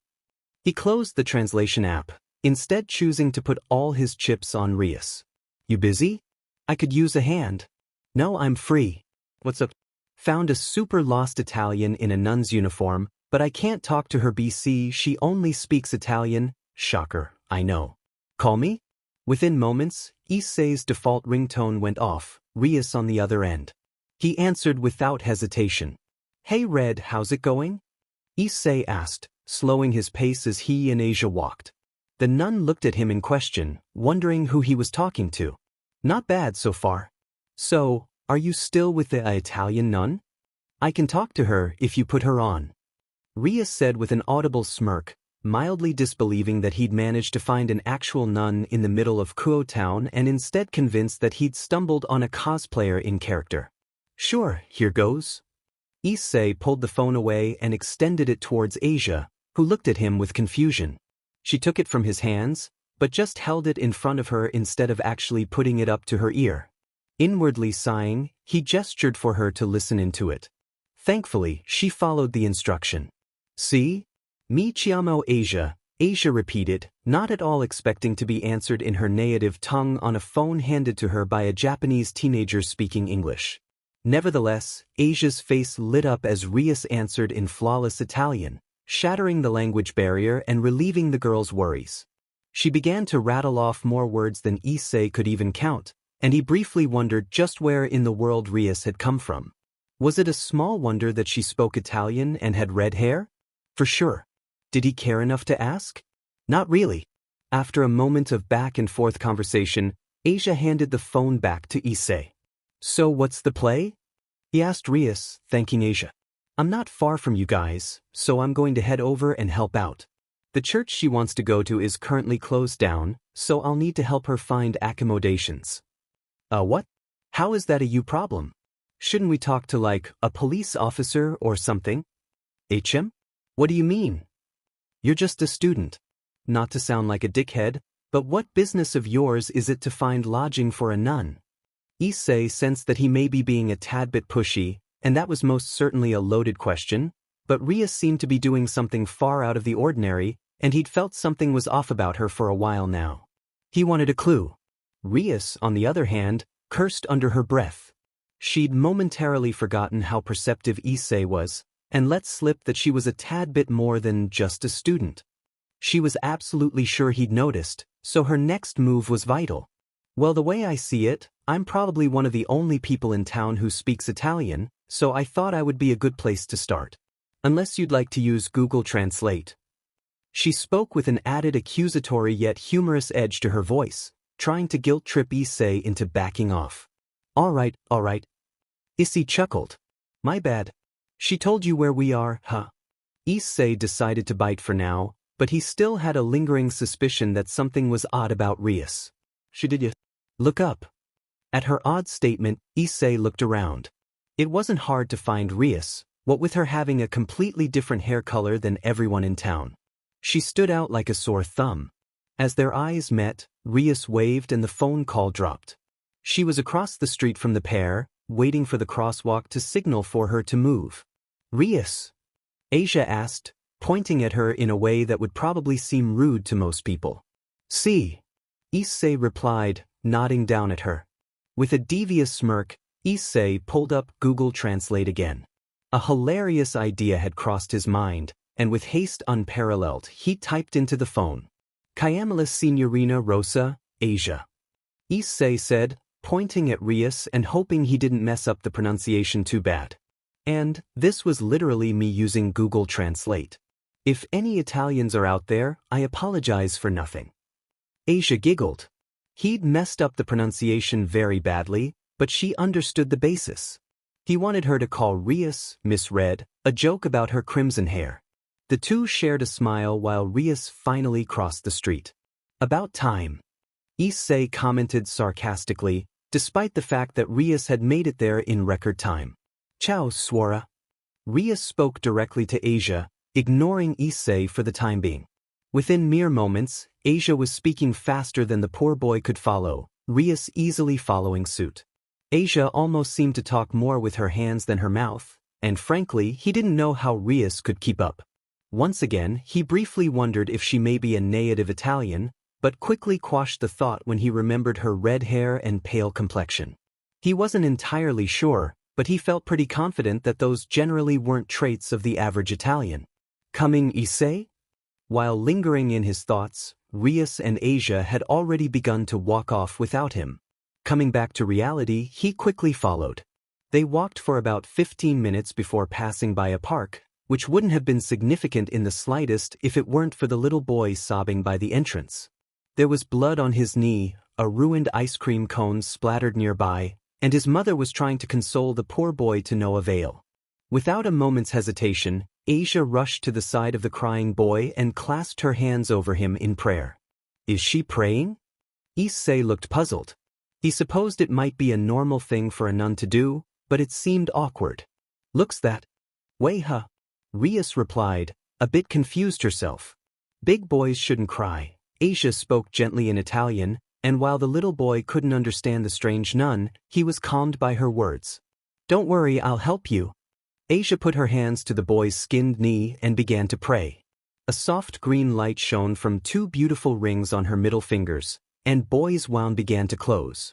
He closed the translation app, instead choosing to put all his chips on Rias. "You busy? I could use a hand." "No, I'm free." "What's up?" "Found a super lost Italian in a nun's uniform, but I can't talk to her BC, she only speaks Italian." Shocker, I know. "Call me?" Within moments, Issei's default ringtone went off, Rias on the other end. He answered without hesitation. "Hey Red, how's it going?" Issei asked, slowing his pace as he and Asia walked. The nun looked at him in question, wondering who he was talking to. Not bad so far. So, are you still with the Italian nun? I can talk to her if you put her on. Rias said with an audible smirk, mildly disbelieving that he'd managed to find an actual nun in the middle of Kuo town and instead convinced that he'd stumbled on a cosplayer in character. Sure, here goes. Issei pulled the phone away and extended it towards Asia, who looked at him with confusion. She took it from his hands, but just held it in front of her instead of actually putting it up to her ear. Inwardly sighing, he gestured for her to listen into it. Thankfully, she followed the instruction. See? Mi chiamo Asia, Asia repeated, not at all expecting to be answered in her native tongue on a phone handed to her by a Japanese teenager speaking English. Nevertheless, Asia's face lit up as Rias answered in flawless Italian, shattering the language barrier and relieving the girl's worries. She began to rattle off more words than Issei could even count, and he briefly wondered just where in the world Rias had come from. Was it a small wonder that she spoke Italian and had red hair? For sure. Did he care enough to ask? Not really. After a moment of back-and-forth conversation, Asia handed the phone back to Issei. So what's the play? He asked Rias, thanking Asia. I'm not far from you guys, so I'm going to head over and help out. The church she wants to go to is currently closed down, so I'll need to help her find accommodations. What? How is that a you problem? Shouldn't we talk to a police officer or something? HM? What do you mean? You're just a student. Not to sound like a dickhead, but what business of yours is it to find lodging for a nun? Issei sensed that he may be being a tad bit pushy, and that was most certainly a loaded question, but Rias seemed to be doing something far out of the ordinary, and he'd felt something was off about her for a while now. He wanted a clue. Rias, on the other hand, cursed under her breath. She'd momentarily forgotten how perceptive Issei was, and let slip that she was a tad bit more than just a student. She was absolutely sure he'd noticed, so her next move was vital. Well, the way I see it, I'm probably one of the only people in town who speaks Italian, so I thought I would be a good place to start. Unless you'd like to use Google Translate. She spoke with an added accusatory yet humorous edge to her voice, trying to guilt-trip Issei into backing off. All right. Issei chuckled. My bad. She told you where we are, huh? Issei decided to bite for now, but he still had a lingering suspicion that something was odd about Rias. Did you look up? At her odd statement, Issei looked around. It wasn't hard to find Rias, what with her having a completely different hair color than everyone in town. She stood out like a sore thumb. As their eyes met, Rias waved and the phone call dropped. She was across the street from the pair, waiting for the crosswalk to signal for her to move. Rias? Asia asked, pointing at her in a way that would probably seem rude to most people. See? Issei replied, nodding down at her. With a devious smirk, Issei pulled up Google Translate again. A hilarious idea had crossed his mind, and with haste unparalleled, he typed into the phone. Chiamala Signorina Rosa, Asia. Issei said, pointing at Rias and hoping he didn't mess up the pronunciation too bad. And this was literally me using Google Translate. If any Italians are out there, I apologize for nothing. Asia giggled. He'd messed up the pronunciation very badly, but she understood the basis. He wanted her to call Rias misread, a joke about her crimson hair. The two shared a smile while Rias finally crossed the street. About time. Issei commented sarcastically, despite the fact that Rias had made it there in record time. Ciao, suora. Rias spoke directly to Asia, ignoring Issei for the time being. Within mere moments, Asia was speaking faster than the poor boy could follow, Rias easily following suit. Asia almost seemed to talk more with her hands than her mouth, and frankly, he didn't know how Rias could keep up. Once again, he briefly wondered if she may be a native Italian, but quickly quashed the thought when he remembered her red hair and pale complexion. He wasn't entirely sure, but he felt pretty confident that those generally weren't traits of the average Italian. Coming, Issei? While lingering in his thoughts, Rias and Asia had already begun to walk off without him. Coming back to reality, he quickly followed. They walked for about 15 minutes before passing by a park, which wouldn't have been significant in the slightest if it weren't for the little boy sobbing by the entrance. There was blood on his knee, a ruined ice cream cone splattered nearby, and his mother was trying to console the poor boy to no avail. Without a moment's hesitation, Asia rushed to the side of the crying boy and clasped her hands over him in prayer. Is she praying? Issei looked puzzled. He supposed it might be a normal thing for a nun to do, but it seemed awkward. Looks that way, huh? Rias replied, a bit confused herself. Big boys shouldn't cry. Asia spoke gently in Italian, and while the little boy couldn't understand the strange nun, he was calmed by her words. Don't worry, I'll help you. Asia put her hands to the boy's skinned knee and began to pray. A soft green light shone from two beautiful rings on her middle fingers, and boy's wound began to close.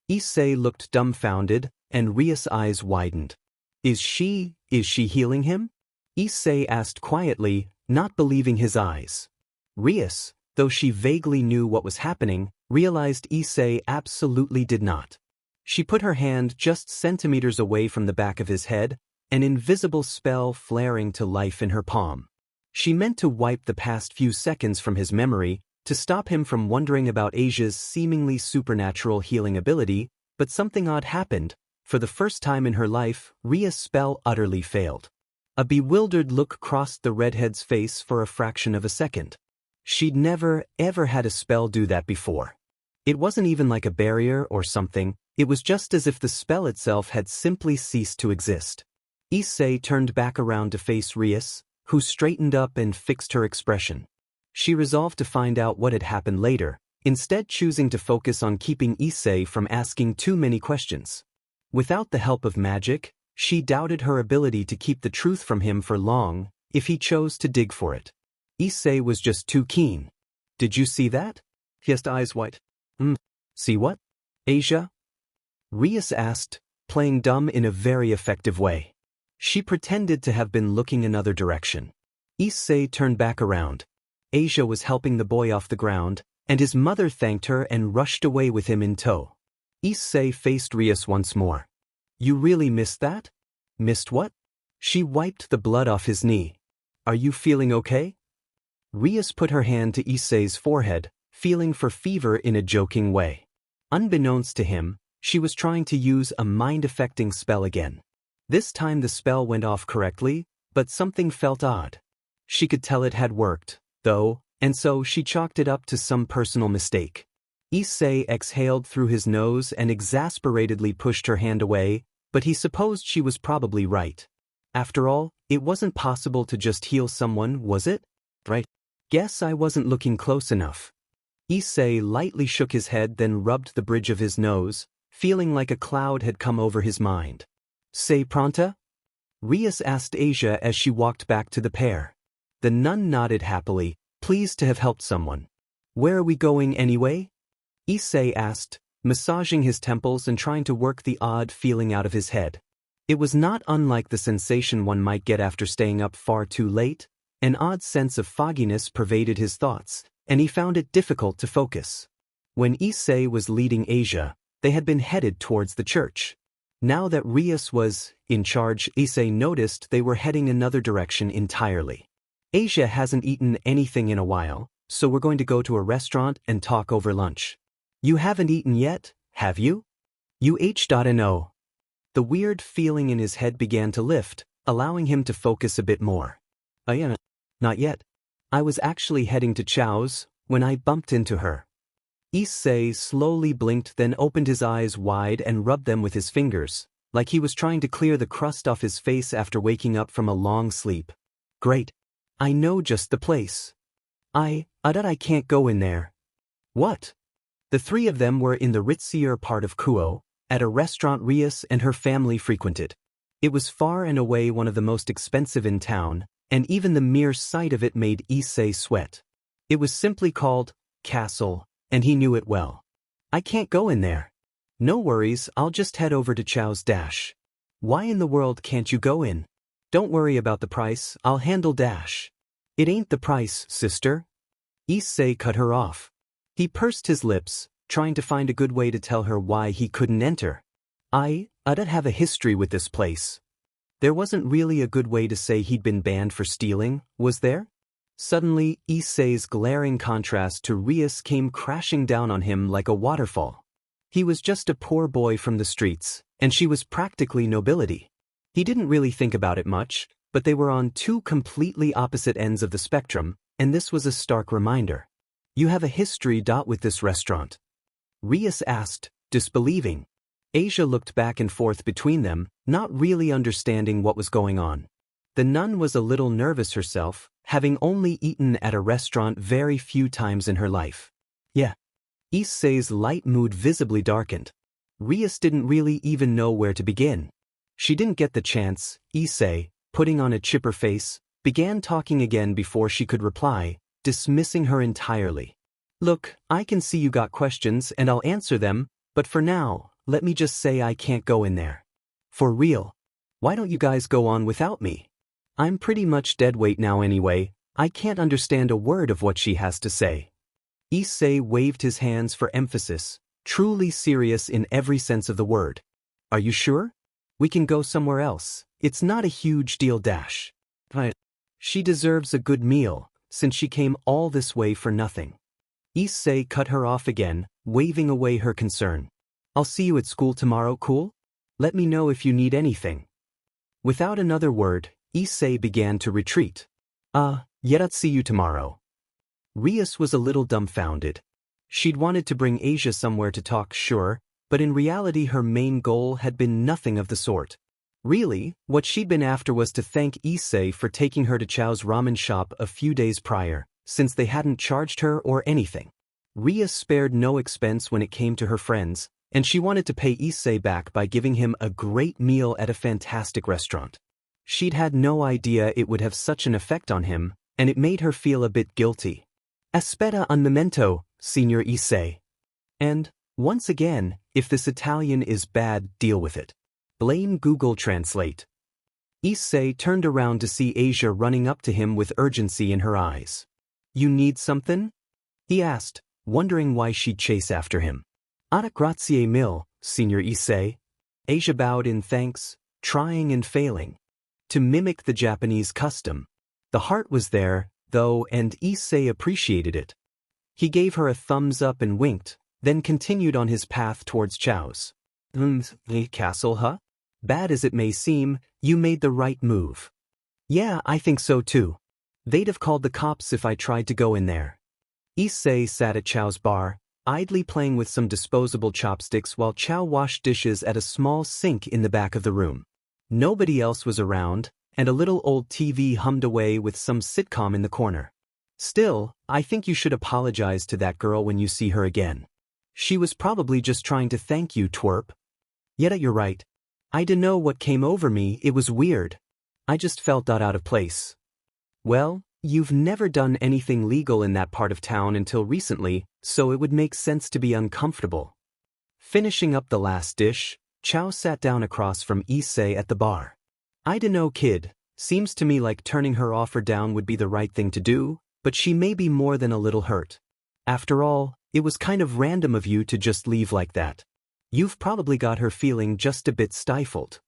Issei looked dumbfounded, and Rias' eyes widened. Is she healing him? Issei asked quietly, not believing his eyes. Rias, though she vaguely knew what was happening, realized Issei absolutely did not. She put her hand just centimeters away from the back of his head, an invisible spell flaring to life in her palm. She meant to wipe the past few seconds from his memory, to stop him from wondering about Asia's seemingly supernatural healing ability, but something odd happened. For the first time in her life, Ria's spell utterly failed. A bewildered look crossed the redhead's face for a fraction of a second. She'd never, ever had a spell do that before. It wasn't even like a barrier or something, it was just as if the spell itself had simply ceased to exist. Issei turned back around to face Rias, who straightened up and fixed her expression. She resolved to find out what had happened later, instead choosing to focus on keeping Issei from asking too many questions. Without the help of magic, she doubted her ability to keep the truth from him for long, if he chose to dig for it. Issei was just too keen. Did you see that? His eyes wide. See what? Asia? Rias asked, playing dumb in a very effective way. She pretended to have been looking another direction. Issei turned back around. Asia was helping the boy off the ground, and his mother thanked her and rushed away with him in tow. Issei faced Rias once more. You really missed that? Missed what? She wiped the blood off his knee. Are you feeling okay? Rias put her hand to Issei's forehead, feeling for fever in a joking way. Unbeknownst to him, she was trying to use a mind-affecting spell again. This time the spell went off correctly, but something felt odd. She could tell it had worked, though, and so she chalked it up to some personal mistake. Issei exhaled through his nose and exasperatedly pushed her hand away, but he supposed she was probably right. After all, it wasn't possible to just heal someone, was it? Right. Guess I wasn't looking close enough. Issei lightly shook his head, then rubbed the bridge of his nose, feeling like a cloud had come over his mind. Sei pronta? Rias asked Asia as she walked back to the pair. The nun nodded happily, pleased to have helped someone. Where are we going anyway? Issei asked, massaging his temples and trying to work the odd feeling out of his head. It was not unlike the sensation one might get after staying up far too late. An odd sense of fogginess pervaded his thoughts, and he found it difficult to focus. When Issei was leading Asia, they had been headed towards the church. Now that Rias was in charge, Issei noticed they were heading another direction entirely. Asia hasn't eaten anything in a while, so we're going to go to a restaurant and talk over lunch. You haven't eaten yet, have you? No. The weird feeling in his head began to lift, allowing him to focus a bit more. Not yet. I was actually heading to Chow's when I bumped into her. Issei slowly blinked, then opened his eyes wide and rubbed them with his fingers, like he was trying to clear the crust off his face after waking up from a long sleep. Great. I know just the place. I can't go in there. What? The three of them were in the ritzier part of Kuo, at a restaurant Rias and her family frequented. It was far and away one of the most expensive in town, and even the mere sight of it made Issei sweat. It was simply called Castle, and he knew it well. I can't go in there. No worries, I'll just head over to Chow's Dash. Why in the world can't you go in? Don't worry about the price, I'll handle Dash. It ain't the price, sister. Issei cut her off. He pursed his lips, trying to find a good way to tell her why he couldn't enter. I don't have a history with this place. There wasn't really a good way to say he'd been banned for stealing, was there? Suddenly, Issei's glaring contrast to Rias came crashing down on him like a waterfall. He was just a poor boy from the streets, and she was practically nobility. He didn't really think about it much, but they were on two completely opposite ends of the spectrum, and this was a stark reminder. You have a history with this restaurant? Rias asked, disbelieving. Asia looked back and forth between them, not really understanding what was going on. The nun was a little nervous herself, having only eaten at a restaurant very few times in her life. Yeah. Issei's light mood visibly darkened. Rias didn't really even know where to begin. She didn't get the chance. Issei, putting on a chipper face, began talking again before she could reply, dismissing her entirely. Look, I can see you got questions and I'll answer them, but for now, let me just say I can't go in there. For real. Why don't you guys go on without me? I'm pretty much dead weight now anyway. I can't understand a word of what she has to say. Issei waved his hands for emphasis, truly serious in every sense of the word. Are you sure? We can go somewhere else. It's not a huge deal. But she deserves a good meal, since she came all this way for nothing. Issei cut her off again, waving away her concern. I'll see you at school tomorrow, cool? Let me know if you need anything. Without another word, Issei began to retreat. Yet I'll see you tomorrow. Rias was a little dumbfounded. She'd wanted to bring Asia somewhere to talk, sure, but in reality her main goal had been nothing of the sort. Really, what she'd been after was to thank Issei for taking her to Chow's ramen shop a few days prior, since they hadn't charged her or anything. Rias spared no expense when it came to her friends, and she wanted to pay Issei back by giving him a great meal at a fantastic restaurant. She'd had no idea it would have such an effect on him, and it made her feel a bit guilty. Aspetta un momento, Signor Issei. And, once again, if this Italian is bad, deal with it. Blame Google Translate. Issei turned around to see Asia running up to him with urgency in her eyes. You need something? He asked, wondering why she'd chase after him. Grazie mille, Signor Issei. Asia bowed in thanks, trying and failing to mimic the Japanese custom. The heart was there, though, and Issei appreciated it. He gave her a thumbs up and winked, then continued on his path towards Chow's. The castle, huh? Bad as it may seem, you made the right move. Yeah, I think so too. They'd have called the cops if I tried to go in there. Issei sat at Chow's bar, idly playing with some disposable chopsticks while Chow washed dishes at a small sink in the back of the room. Nobody else was around, and a little old TV hummed away with some sitcom in the corner. Still, I think you should apologize to that girl when you see her again. She was probably just trying to thank you, twerp. Yet you're right. I dunno what came over me, it was weird. I just felt out of place. Well, you've never done anything legal in that part of town until recently, so it would make sense to be uncomfortable. Finishing up the last dish, Chow sat down across from Issei at the bar. I dunno, kid, seems to me like turning her offer down would be the right thing to do, but she may be more than a little hurt. After all, it was kind of random of you to just leave like that. You've probably got her feeling just a bit stifled.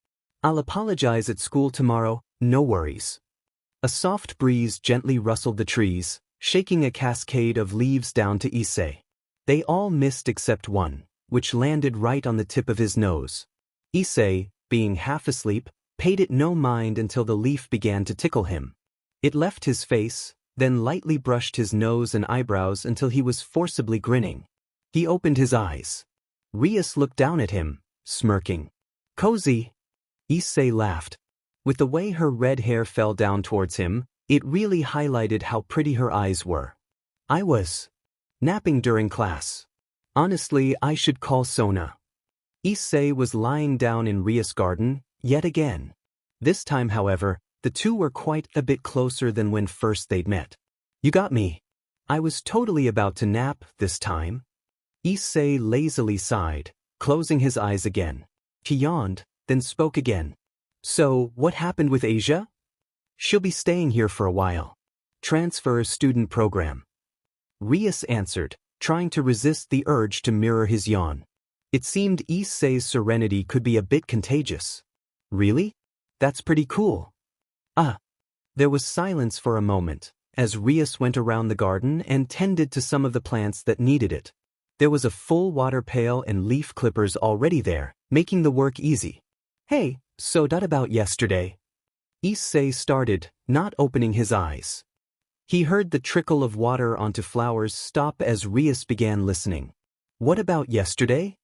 I'll apologize at school tomorrow, no worries. A soft breeze gently rustled the trees, shaking a cascade of leaves down to Issei. They all missed except one, which landed right on the tip of his nose. Issei, being half asleep, paid it no mind until the leaf began to tickle him. It left his face, then lightly brushed his nose and eyebrows until he was forcibly grinning. He opened his eyes. Rias looked down at him, smirking. Cozy. Issei laughed. With the way her red hair fell down towards him, it really highlighted how pretty her eyes were. I was napping during class. Honestly, I should call Sona. Issei was lying down in Rias' garden, yet again. This time, however, the two were quite a bit closer than when first they'd met. You got me. I was totally about to nap this time. Issei lazily sighed, closing his eyes again. He yawned, then spoke again. So, what happened with Asia? She'll be staying here for a while. Transfer student program. Rias answered, trying to resist the urge to mirror his yawn. It seemed Issei's serenity could be a bit contagious. Really? That's pretty cool. Ah. There was silence for a moment, as Rias went around the garden and tended to some of the plants that needed it. There was a full water pail and leaf clippers already there, making the work easy. Hey, so that about yesterday? Issei started, not opening his eyes. He heard the trickle of water onto flowers stop as Rias began listening. What about yesterday?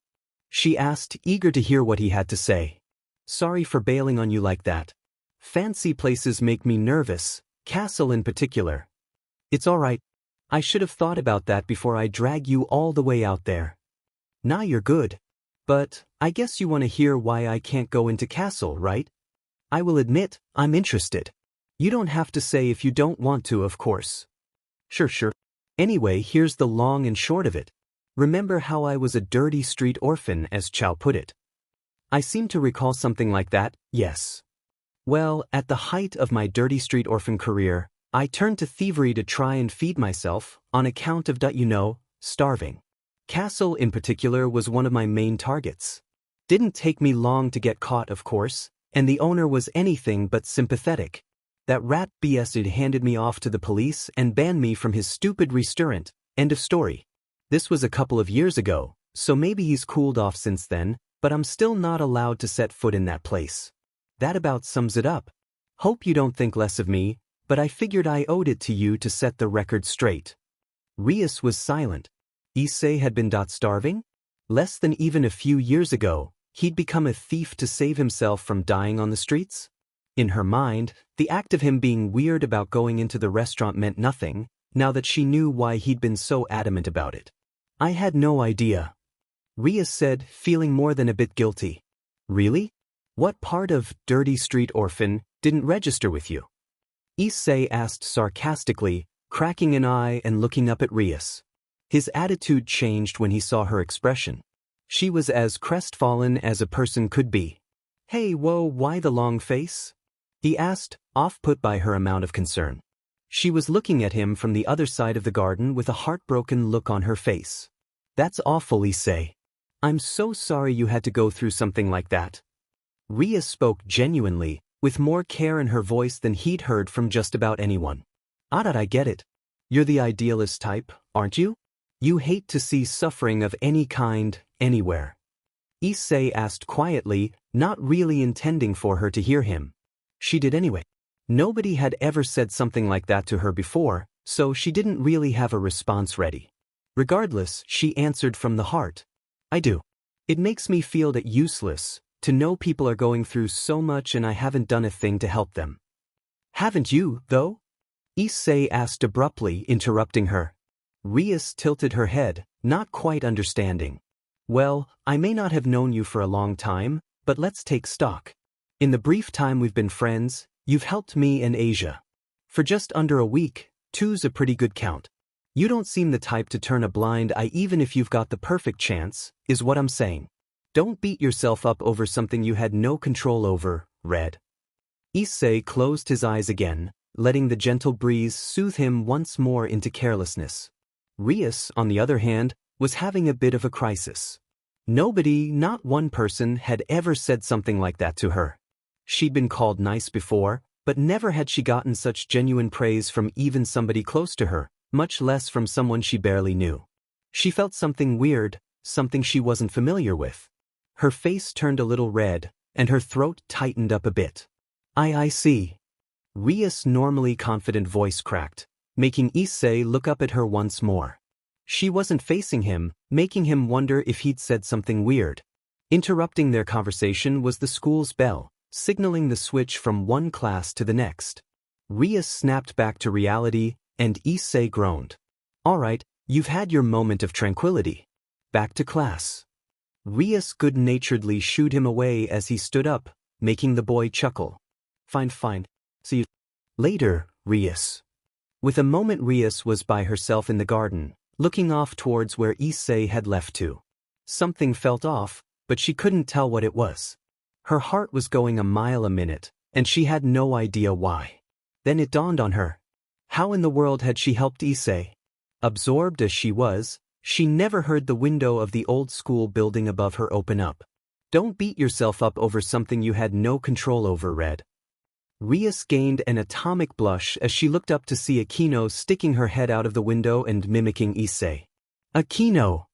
She asked, eager to hear what he had to say. Sorry for bailing on you like that. Fancy places make me nervous, castle in particular. It's all right. I should have thought about that before I drag you all the way out there. Now you're good. But I guess you want to hear why I can't go into castle, right? I will admit, I'm interested. You don't have to say if you don't want to, of course. Sure. Anyway, here's the long and short of it. Remember how I was a dirty street orphan, as Chow put it? I seem to recall something like that, yes. Well, at the height of my dirty street orphan career, I turned to thievery to try and feed myself, on account of starving. Castle in particular was one of my main targets. Didn't take me long to get caught, of course, and the owner was anything but sympathetic. That rat BS had handed me off to the police and banned me from his stupid restaurant, end of story. This was a couple of years ago, so maybe he's cooled off since then, but I'm still not allowed to set foot in that place. That about sums it up. Hope you don't think less of me, but I figured I owed it to you to set the record straight. Rias was silent. Issei had been starving? Less than even a few years ago, he'd become a thief to save himself from dying on the streets? In her mind, the act of him being weird about going into the restaurant meant nothing, now that she knew why he'd been so adamant about it. I had no idea. Rias said, feeling more than a bit guilty. Really? What part of dirty street orphan didn't register with you? Issei asked sarcastically, cracking an eye and looking up at Rias. His attitude changed when he saw her expression. She was as crestfallen as a person could be. Hey, whoa, why the long face? He asked, off-put by her amount of concern. She was looking at him from the other side of the garden with a heartbroken look on her face. That's awful, Issei. I'm so sorry you had to go through something like that. Rias spoke genuinely, with more care in her voice than he'd heard from just about anyone. I get it. You're the idealist type, aren't you? You hate to see suffering of any kind, anywhere. Issei asked quietly, not really intending for her to hear him. She did anyway. Nobody had ever said something like that to her before, so she didn't really have a response ready. Regardless, she answered from the heart. I do. It makes me feel that useless, to know people are going through so much and I haven't done a thing to help them. Haven't you, though? Issei asked abruptly, interrupting her. Rias tilted her head, not quite understanding. Well, I may not have known you for a long time, but let's take stock. In the brief time we've been friends, you've helped me and Asia. For just under a week, 2's a pretty good count. You don't seem the type to turn a blind eye even if you've got the perfect chance, is what I'm saying. Don't beat yourself up over something you had no control over, Red. Issei closed his eyes again, letting the gentle breeze soothe him once more into carelessness. Rias, on the other hand, was having a bit of a crisis. Nobody, not one person, had ever said something like that to her. She'd been called nice before, but never had she gotten such genuine praise from even somebody close to her, much less from someone she barely knew. She felt something weird, something she wasn't familiar with. Her face turned a little red, and her throat tightened up a bit. I see. Rias' normally confident voice cracked, making Issei look up at her once more. She wasn't facing him, making him wonder if he'd said something weird. Interrupting their conversation was the school's bell, signaling the switch from one class to the next. Rias snapped back to reality, and Issei groaned. All right, you've had your moment of tranquility. Back to class. Rias good-naturedly shooed him away as he stood up, making the boy chuckle. Fine. See you later, Rias. With a moment Rias was by herself in the garden, looking off towards where Issei had left to. Something felt off, but she couldn't tell what it was. Her heart was going a mile a minute, and she had no idea why. Then it dawned on her. How in the world had she helped Issei? Absorbed as she was, she never heard the window of the old school building above her open up. Don't beat yourself up over something you had no control over, Red. Rias gained an atomic blush as she looked up to see Akino sticking her head out of the window and mimicking Issei. Akino!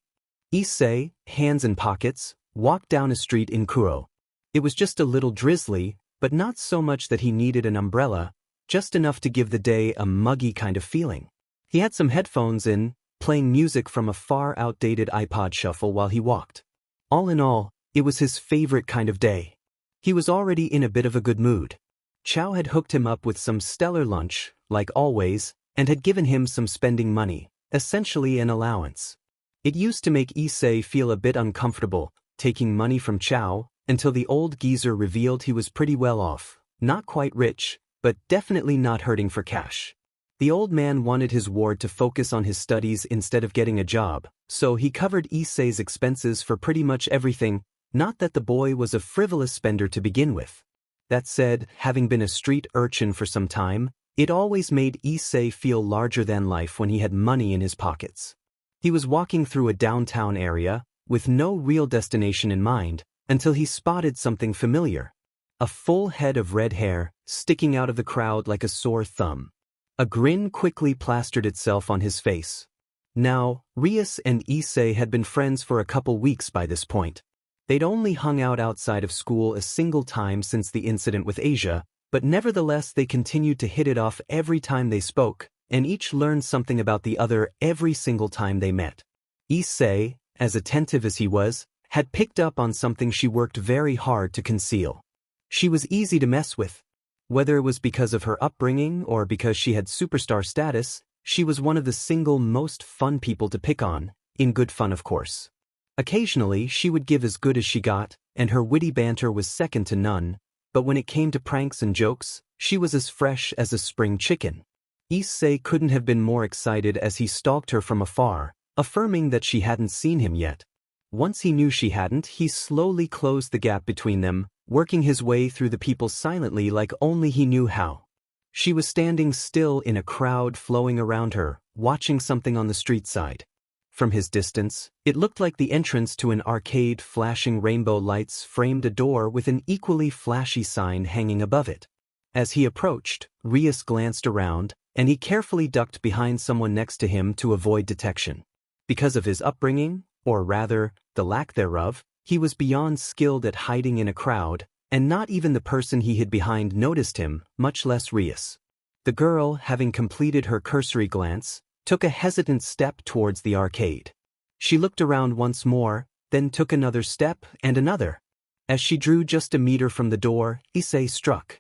Issei, hands in pockets, walked down a street in Kuro. It was just a little drizzly, but not so much that he needed an umbrella, just enough to give the day a muggy kind of feeling. He had some headphones in, playing music from a far outdated iPod shuffle while he walked. All in all, it was his favorite kind of day. He was already in a bit of a good mood. Chow had hooked him up with some stellar lunch, like always, and had given him some spending money, essentially an allowance. It used to make Issei feel a bit uncomfortable, taking money from Chow, until the old geezer revealed he was pretty well off, not quite rich, but definitely not hurting for cash. The old man wanted his ward to focus on his studies instead of getting a job, so he covered Issei's expenses for pretty much everything, not that the boy was a frivolous spender to begin with. That said, having been a street urchin for some time, it always made Issei feel larger than life when he had money in his pockets. He was walking through a downtown area, with no real destination in mind, until he spotted something familiar. A full head of red hair, sticking out of the crowd like a sore thumb. A grin quickly plastered itself on his face. Now, Rias and Issei had been friends for a couple weeks by this point. They'd only hung out outside of school a single time since the incident with Asia, but nevertheless they continued to hit it off every time they spoke, and each learned something about the other every single time they met. Issei, as attentive as he was, had picked up on something she worked very hard to conceal. She was easy to mess with. Whether it was because of her upbringing or because she had superstar status, she was one of the single most fun people to pick on, in good fun of course. Occasionally she would give as good as she got, and her witty banter was second to none, but when it came to pranks and jokes, she was as fresh as a spring chicken. Issei couldn't have been more excited as he stalked her from afar, affirming that she hadn't seen him yet. Once he knew she hadn't, he slowly closed the gap between them, working his way through the people silently like only he knew how. She was standing still in a crowd flowing around her, watching something on the street side. From his distance, it looked like the entrance to an arcade. Flashing rainbow lights framed a door with an equally flashy sign hanging above it. As he approached, Rias glanced around, and he carefully ducked behind someone next to him to avoid detection. Because of his upbringing, or rather, the lack thereof, he was beyond skilled at hiding in a crowd, and not even the person he hid behind noticed him, much less Rias. The girl, having completed her cursory glance, took a hesitant step towards the arcade. She looked around once more, then took another step and another. As she drew just a meter from the door, Issei struck.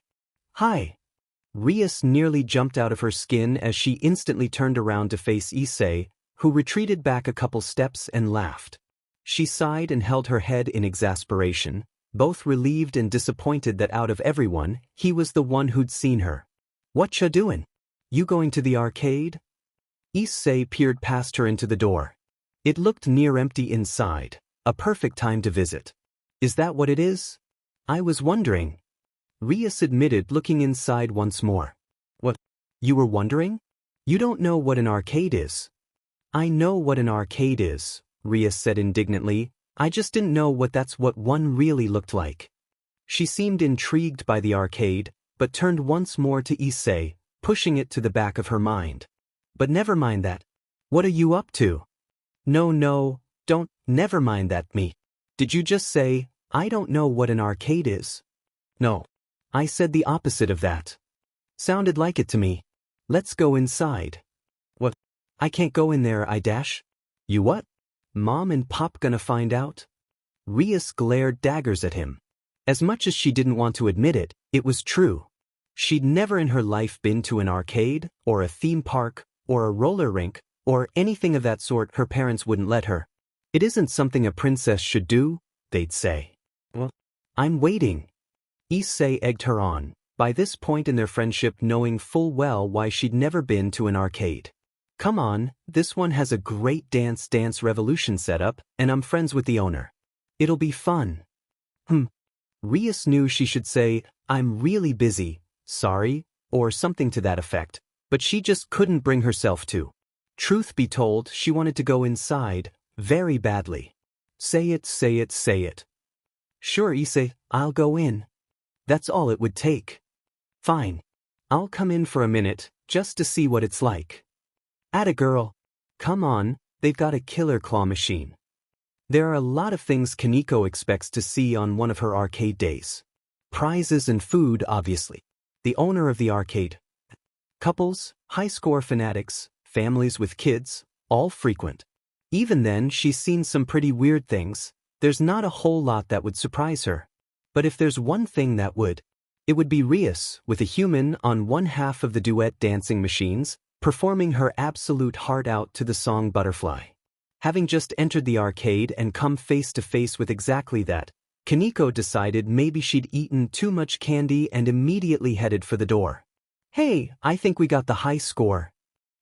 "Hi!" Rias nearly jumped out of her skin as she instantly turned around to face Issei, who retreated back a couple steps and laughed. She sighed and held her head in exasperation, both relieved and disappointed that out of everyone, he was the one who'd seen her. "What ya doin'? You going to the arcade?" Issei peered past her into the door. It looked near empty inside, a perfect time to visit. "Is that what it is? I was wondering." Rias admitted, looking inside once more. "What? You were wondering? You don't know what an arcade is." "I know what an arcade is," Rias said indignantly. "I just didn't know that's what one really looked like." She seemed intrigued by the arcade, but turned once more to Issei, pushing it to the back of her mind. "But never mind that. What are you up to?" No, don't, never mind that, me. Did you just say, I don't know what an arcade is?" "No. I said the opposite of that." "Sounded like it to me. Let's go inside." "What? I can't go in there, I dash." "You what? Mom and Pop gonna find out?" Rias glared daggers at him. As much as she didn't want to admit it, it was true. She'd never in her life been to an arcade, or a theme park, or a roller rink, or anything of that sort. Her parents wouldn't let her. "It isn't something a princess should do," they'd say. "Well, I'm waiting." Issei egged her on, by this point in their friendship knowing full well why she'd never been to an arcade. "Come on, this one has a great Dance Revolution setup, and I'm friends with the owner. It'll be fun." Rias knew she should say, "I'm really busy, sorry," or something to that effect, but she just couldn't bring herself to. Truth be told, she wanted to go inside, very badly. Say it. "Sure, Issei, I'll go in." That's all it would take. Fine. I'll come in for a minute, just to see what it's like. Atta girl. Come on, they've got a killer claw machine. There are a lot of things Kaneko expects to see on one of her arcade days. Prizes and food, obviously. The owner of the arcade. Couples, high-score fanatics, families with kids, all frequent. Even then, she's seen some pretty weird things. There's not a whole lot that would surprise her. But if there's one thing that would, it would be Rias, with a human on one half of the duet dancing machines, performing her absolute heart out to the song Butterfly. Having just entered the arcade and come face to face with exactly that, Kaneko decided maybe she'd eaten too much candy and immediately headed for the door. Hey, I think we got the high score.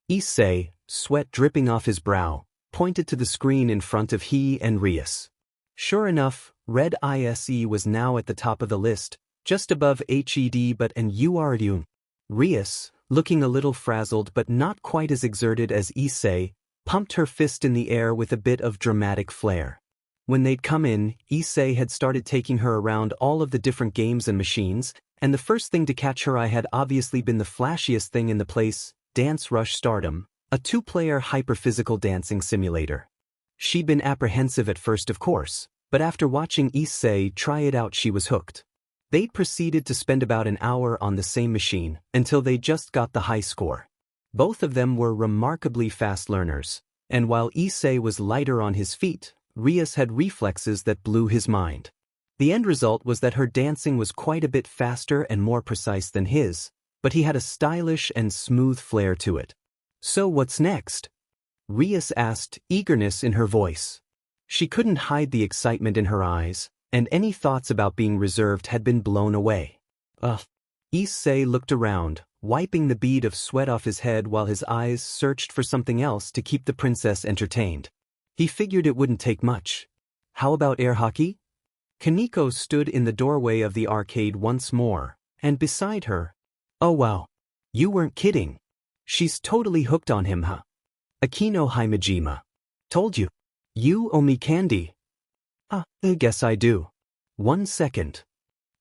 Issei, sweat dripping off his brow, pointed to the screen in front of he and Rias. Sure enough, red ISE was now at the top of the list, just above HED but and URDU. Rias, looking a little frazzled but not quite as exerted as Issei, pumped her fist in the air with a bit of dramatic flair. When they'd come in, Issei had started taking her around all of the different games and machines, and the first thing to catch her eye had obviously been the flashiest thing in the place, Dance Rush Stardom, a two-player hyperphysical dancing simulator. She'd been apprehensive at first, of course, but after watching Issei try it out she was hooked. They'd proceeded to spend about an hour on the same machine, until they just got the high score. Both of them were remarkably fast learners, and while Issei was lighter on his feet, Rias had reflexes that blew his mind. The end result was that her dancing was quite a bit faster and more precise than his, but he had a stylish and smooth flair to it. So what's next? Rias asked, eagerness in her voice. She couldn't hide the excitement in her eyes, and any thoughts about being reserved had been blown away. Issei looked around, wiping the bead of sweat off his head while his eyes searched for something else to keep the princess entertained. He figured it wouldn't take much. How about air hockey? Kaneko stood in the doorway of the arcade once more, and beside her. Oh wow. You weren't kidding. She's totally hooked on him, huh? Akino Himejima. Told you. You owe me candy. I guess I do. 1 second.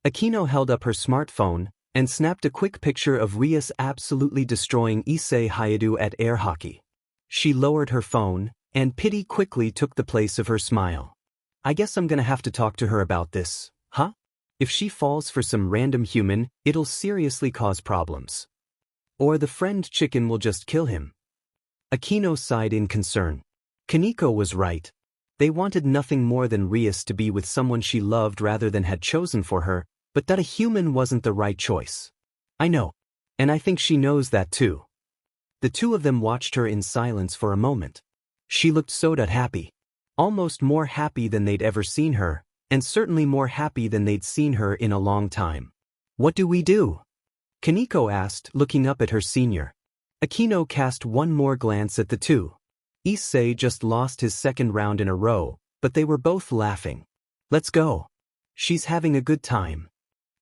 Akino held up her smartphone and snapped a quick picture of Rias absolutely destroying Issei Hayadu at air hockey. She lowered her phone, and pity quickly took the place of her smile. I guess I'm gonna have to talk to her about this, huh? If she falls for some random human, it'll seriously cause problems. Or the friend chicken will just kill him. Akino sighed in concern. Kaneko was right. They wanted nothing more than Rias to be with someone she loved rather than had chosen for her, but that a human wasn't the right choice. I know. And I think she knows that too. The two of them watched her in silence for a moment. She looked so happy. Almost more happy than they'd ever seen her, and certainly more happy than they'd seen her in a long time. What do we do? Kaneko asked, looking up at her senior. Akino cast one more glance at the two. Issei just lost his second round in a row, but they were both laughing. Let's go. She's having a good time.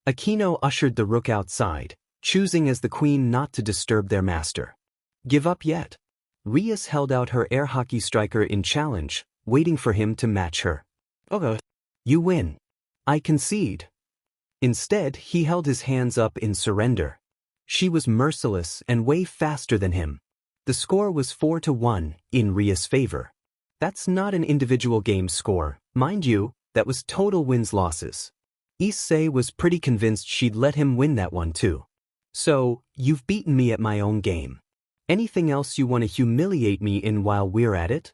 Akino ushered the rook outside, choosing as the queen not to disturb their master. Give up yet? Rias held out her air hockey striker in challenge, waiting for him to match her. Okay. You win. I concede. Instead, he held his hands up in surrender. She was merciless and way faster than him. The score was 4-1, in Rias' favor. That's not an individual game score, mind you, that was total wins-losses. Issei was pretty convinced she'd let him win that one too. So, you've beaten me at my own game. Anything else you want to humiliate me in while we're at it?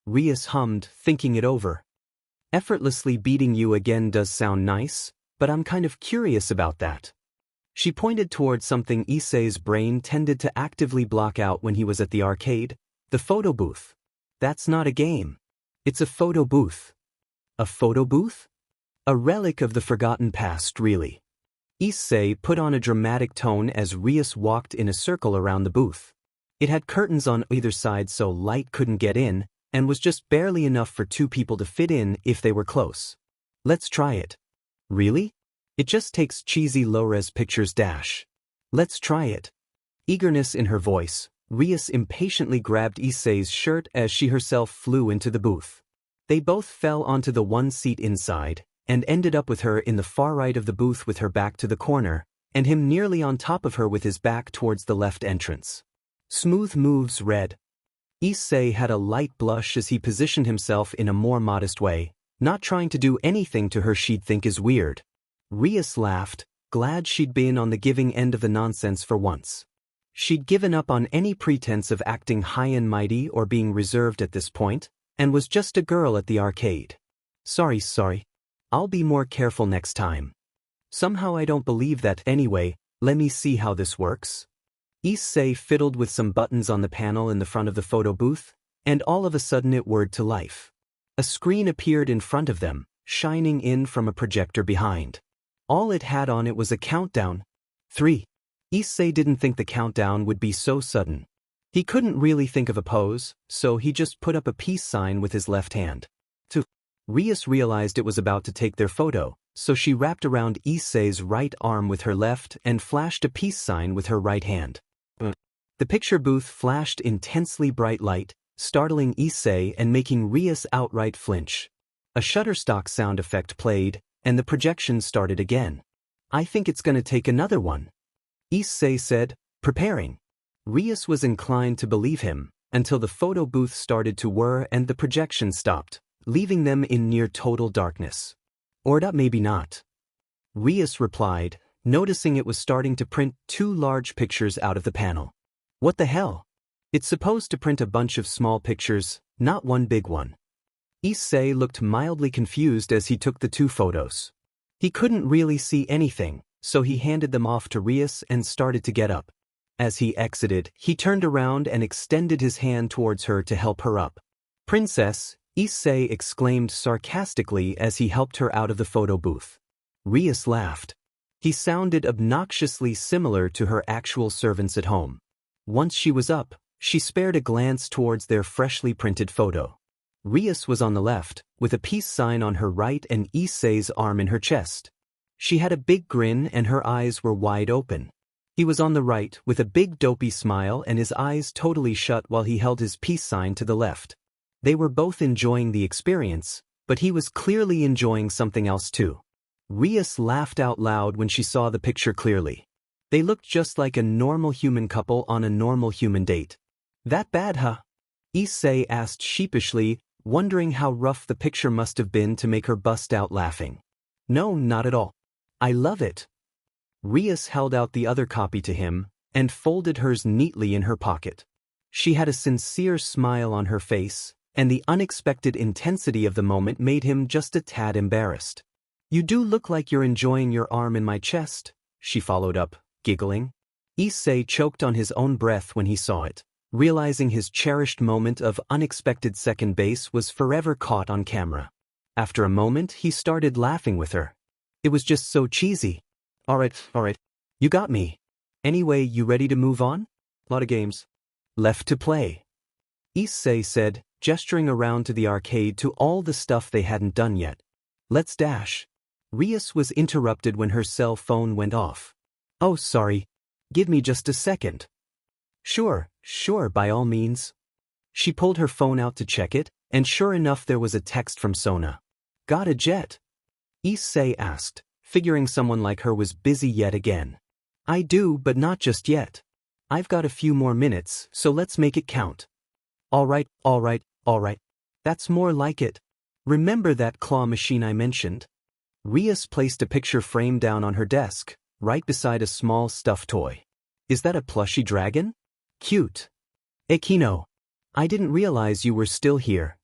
Rias hummed, thinking it over. Effortlessly beating you again does sound nice, but I'm kind of curious about that. She pointed toward something Issei's brain tended to actively block out when he was at the arcade, the photo booth. That's not a game. It's a photo booth. A photo booth? A relic of the forgotten past, really. Issei put on a dramatic tone as Rias walked in a circle around the booth. It had curtains on either side so light couldn't get in, and was just barely enough for two people to fit in if they were close. Let's try it. Really? It just takes cheesy low-res pictures dash. Let's try it. Eagerness in her voice, Rias impatiently grabbed Issei's shirt as she herself flew into the booth. They both fell onto the one seat inside, and ended up with her in the far right of the booth with her back to the corner, and him nearly on top of her with his back towards the left entrance. Smooth moves, Red. Issei had a light blush as he positioned himself in a more modest way, not trying to do anything to her she'd think is weird. Rias laughed, glad she'd been on the giving end of the nonsense for once. She'd given up on any pretense of acting high and mighty or being reserved at this point, and was just a girl at the arcade. Sorry. I'll be more careful next time. Somehow I don't believe that anyway. Let me see how this works. Issei fiddled with some buttons on the panel in the front of the photo booth, and all of a sudden it whirred to life. A screen appeared in front of them, shining in from a projector behind. All it had on it was a countdown. 3. Issei didn't think the countdown would be so sudden. He couldn't really think of a pose, so he just put up a peace sign with his left hand. 2. Rias realized it was about to take their photo, so she wrapped around Issei's right arm with her left and flashed a peace sign with her right hand. The picture booth flashed intensely bright light, startling Issei and making Rias outright flinch. A Shutterstock sound effect played, and the projection started again. I think it's gonna take another one, Issei said, preparing. Rias was inclined to believe him, until the photo booth started to whir and the projection stopped, leaving them in near total darkness. Or maybe not. Rias replied, noticing it was starting to print 2 large pictures out of the panel. What the hell? It's supposed to print a bunch of small pictures, not one big one. Issei looked mildly confused as he took the 2 photos. He couldn't really see anything, so he handed them off to Rias and started to get up. As he exited, he turned around and extended his hand towards her to help her up. Princess, Issei exclaimed sarcastically as he helped her out of the photo booth. Rias laughed. He sounded obnoxiously similar to her actual servants at home. Once she was up, she spared a glance towards their freshly printed photo. Rias was on the left, with a peace sign on her right and Issei's arm in her chest. She had a big grin and her eyes were wide open. He was on the right, with a big dopey smile and his eyes totally shut while he held his peace sign to the left. They were both enjoying the experience, but he was clearly enjoying something else too. Rias laughed out loud when she saw the picture clearly. They looked just like a normal human couple on a normal human date. That bad, huh? Issei asked sheepishly, wondering how rough the picture must have been to make her bust out laughing. No, not at all. I love it. Rias held out the other copy to him, and folded hers neatly in her pocket. She had a sincere smile on her face, and the unexpected intensity of the moment made him just a tad embarrassed. You do look like you're enjoying your arm in my chest, she followed up, giggling. Issei choked on his own breath when he saw it, realizing his cherished moment of unexpected second base was forever caught on camera. After a moment, he started laughing with her. It was just so cheesy. Alright, you got me. Anyway, you ready to move on? Lot of games left to play, Issei said, gesturing around to the arcade to all the stuff they hadn't done yet. Let's dash. Rias was interrupted when her cell phone went off. Oh, sorry. Give me just a second. Sure, by all means. She pulled her phone out to check it, and sure enough there was a text from Sona. Got a jet? Issei asked, figuring someone like her was busy yet again. I do, but not just yet. I've got a few more minutes, so let's make it count. Alright. That's more like it. Remember that claw machine I mentioned? Rias placed a picture frame down on her desk, right beside a small stuffed toy. Is that a plushy dragon? Cute. Ekino. I didn't realize you were still here.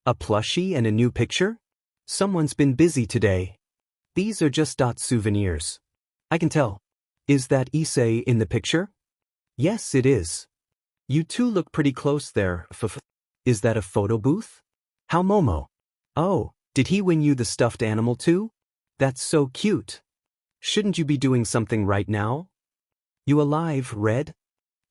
A plushie and a new picture? Someone's been busy today. These are just souvenirs. I can tell. Is that Issei in the picture? Yes, it is. You two look pretty close there. Is that a photo booth? How Momo? Oh, did he win you the stuffed animal too? That's so cute. Shouldn't you be doing something right now? You alive, Red?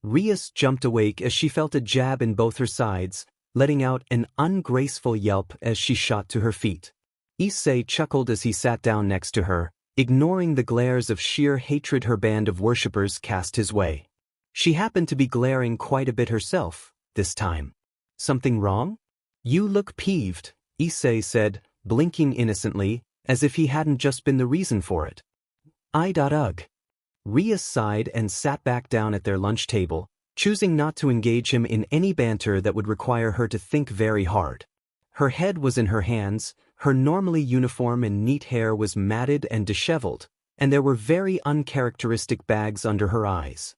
Rias jumped awake as she felt a jab in both her sides, letting out an ungraceful yelp as she shot to her feet. Issei chuckled as he sat down next to her, ignoring the glares of sheer hatred her band of worshippers cast his way. She happened to be glaring quite a bit herself, this time. Something wrong? You look peeved, Issei said, blinking innocently, as if he hadn't just been the reason for it. Ugh. Rias sighed and sat back down at their lunch table, choosing not to engage him in any banter that would require her to think very hard. Her head was in her hands, her normally uniform and neat hair was matted and disheveled, and there were very uncharacteristic bags under her eyes.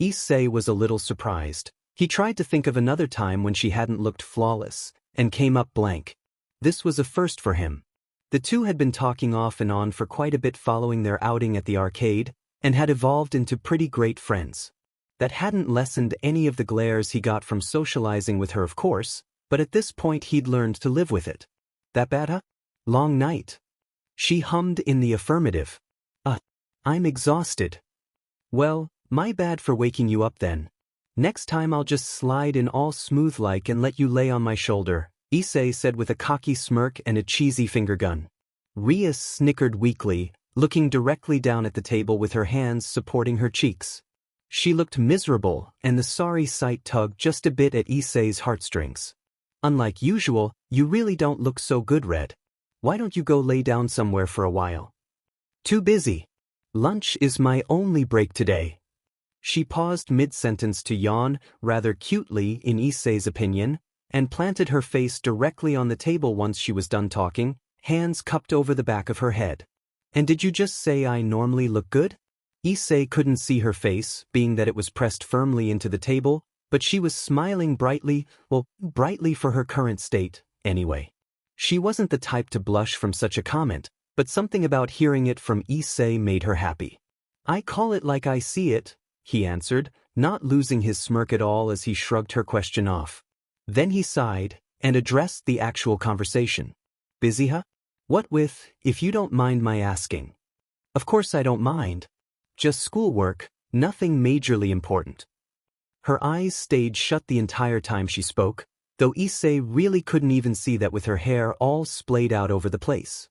Issei was a little surprised. He tried to think of another time when she hadn't looked flawless, and came up blank. This was a first for him. The two had been talking off and on for quite a bit following their outing at the arcade, and had evolved into pretty great friends. That hadn't lessened any of the glares he got from socializing with her, of course, but at this point he'd learned to live with it. That bad, huh? Long night. She hummed in the affirmative. I'm exhausted. Well, my bad for waking you up then. Next time I'll just slide in all smooth-like and let you lay on my shoulder, Issei said with a cocky smirk and a cheesy finger gun. Rias snickered weakly, looking directly down at the table with her hands supporting her cheeks. She looked miserable, and the sorry sight tugged just a bit at Issei's heartstrings. Unlike usual, you really don't look so good, Red. Why don't you go lay down somewhere for a while? Too busy. Lunch is my only break today. She paused mid-sentence to yawn, rather cutely in Issei's opinion, and planted her face directly on the table once she was done talking, hands cupped over the back of her head. And did you just say I normally look good? Issei couldn't see her face, being that it was pressed firmly into the table, but she was smiling brightly, brightly for her current state, anyway. She wasn't the type to blush from such a comment, but something about hearing it from Issei made her happy. I call it like I see it, he answered, not losing his smirk at all as he shrugged her question off. Then he sighed, and addressed the actual conversation. Busy, huh? What with, if you don't mind my asking? Of course I don't mind. Just schoolwork, nothing majorly important. Her eyes stayed shut the entire time she spoke, though Issei really couldn't even see that with her hair all splayed out over the place.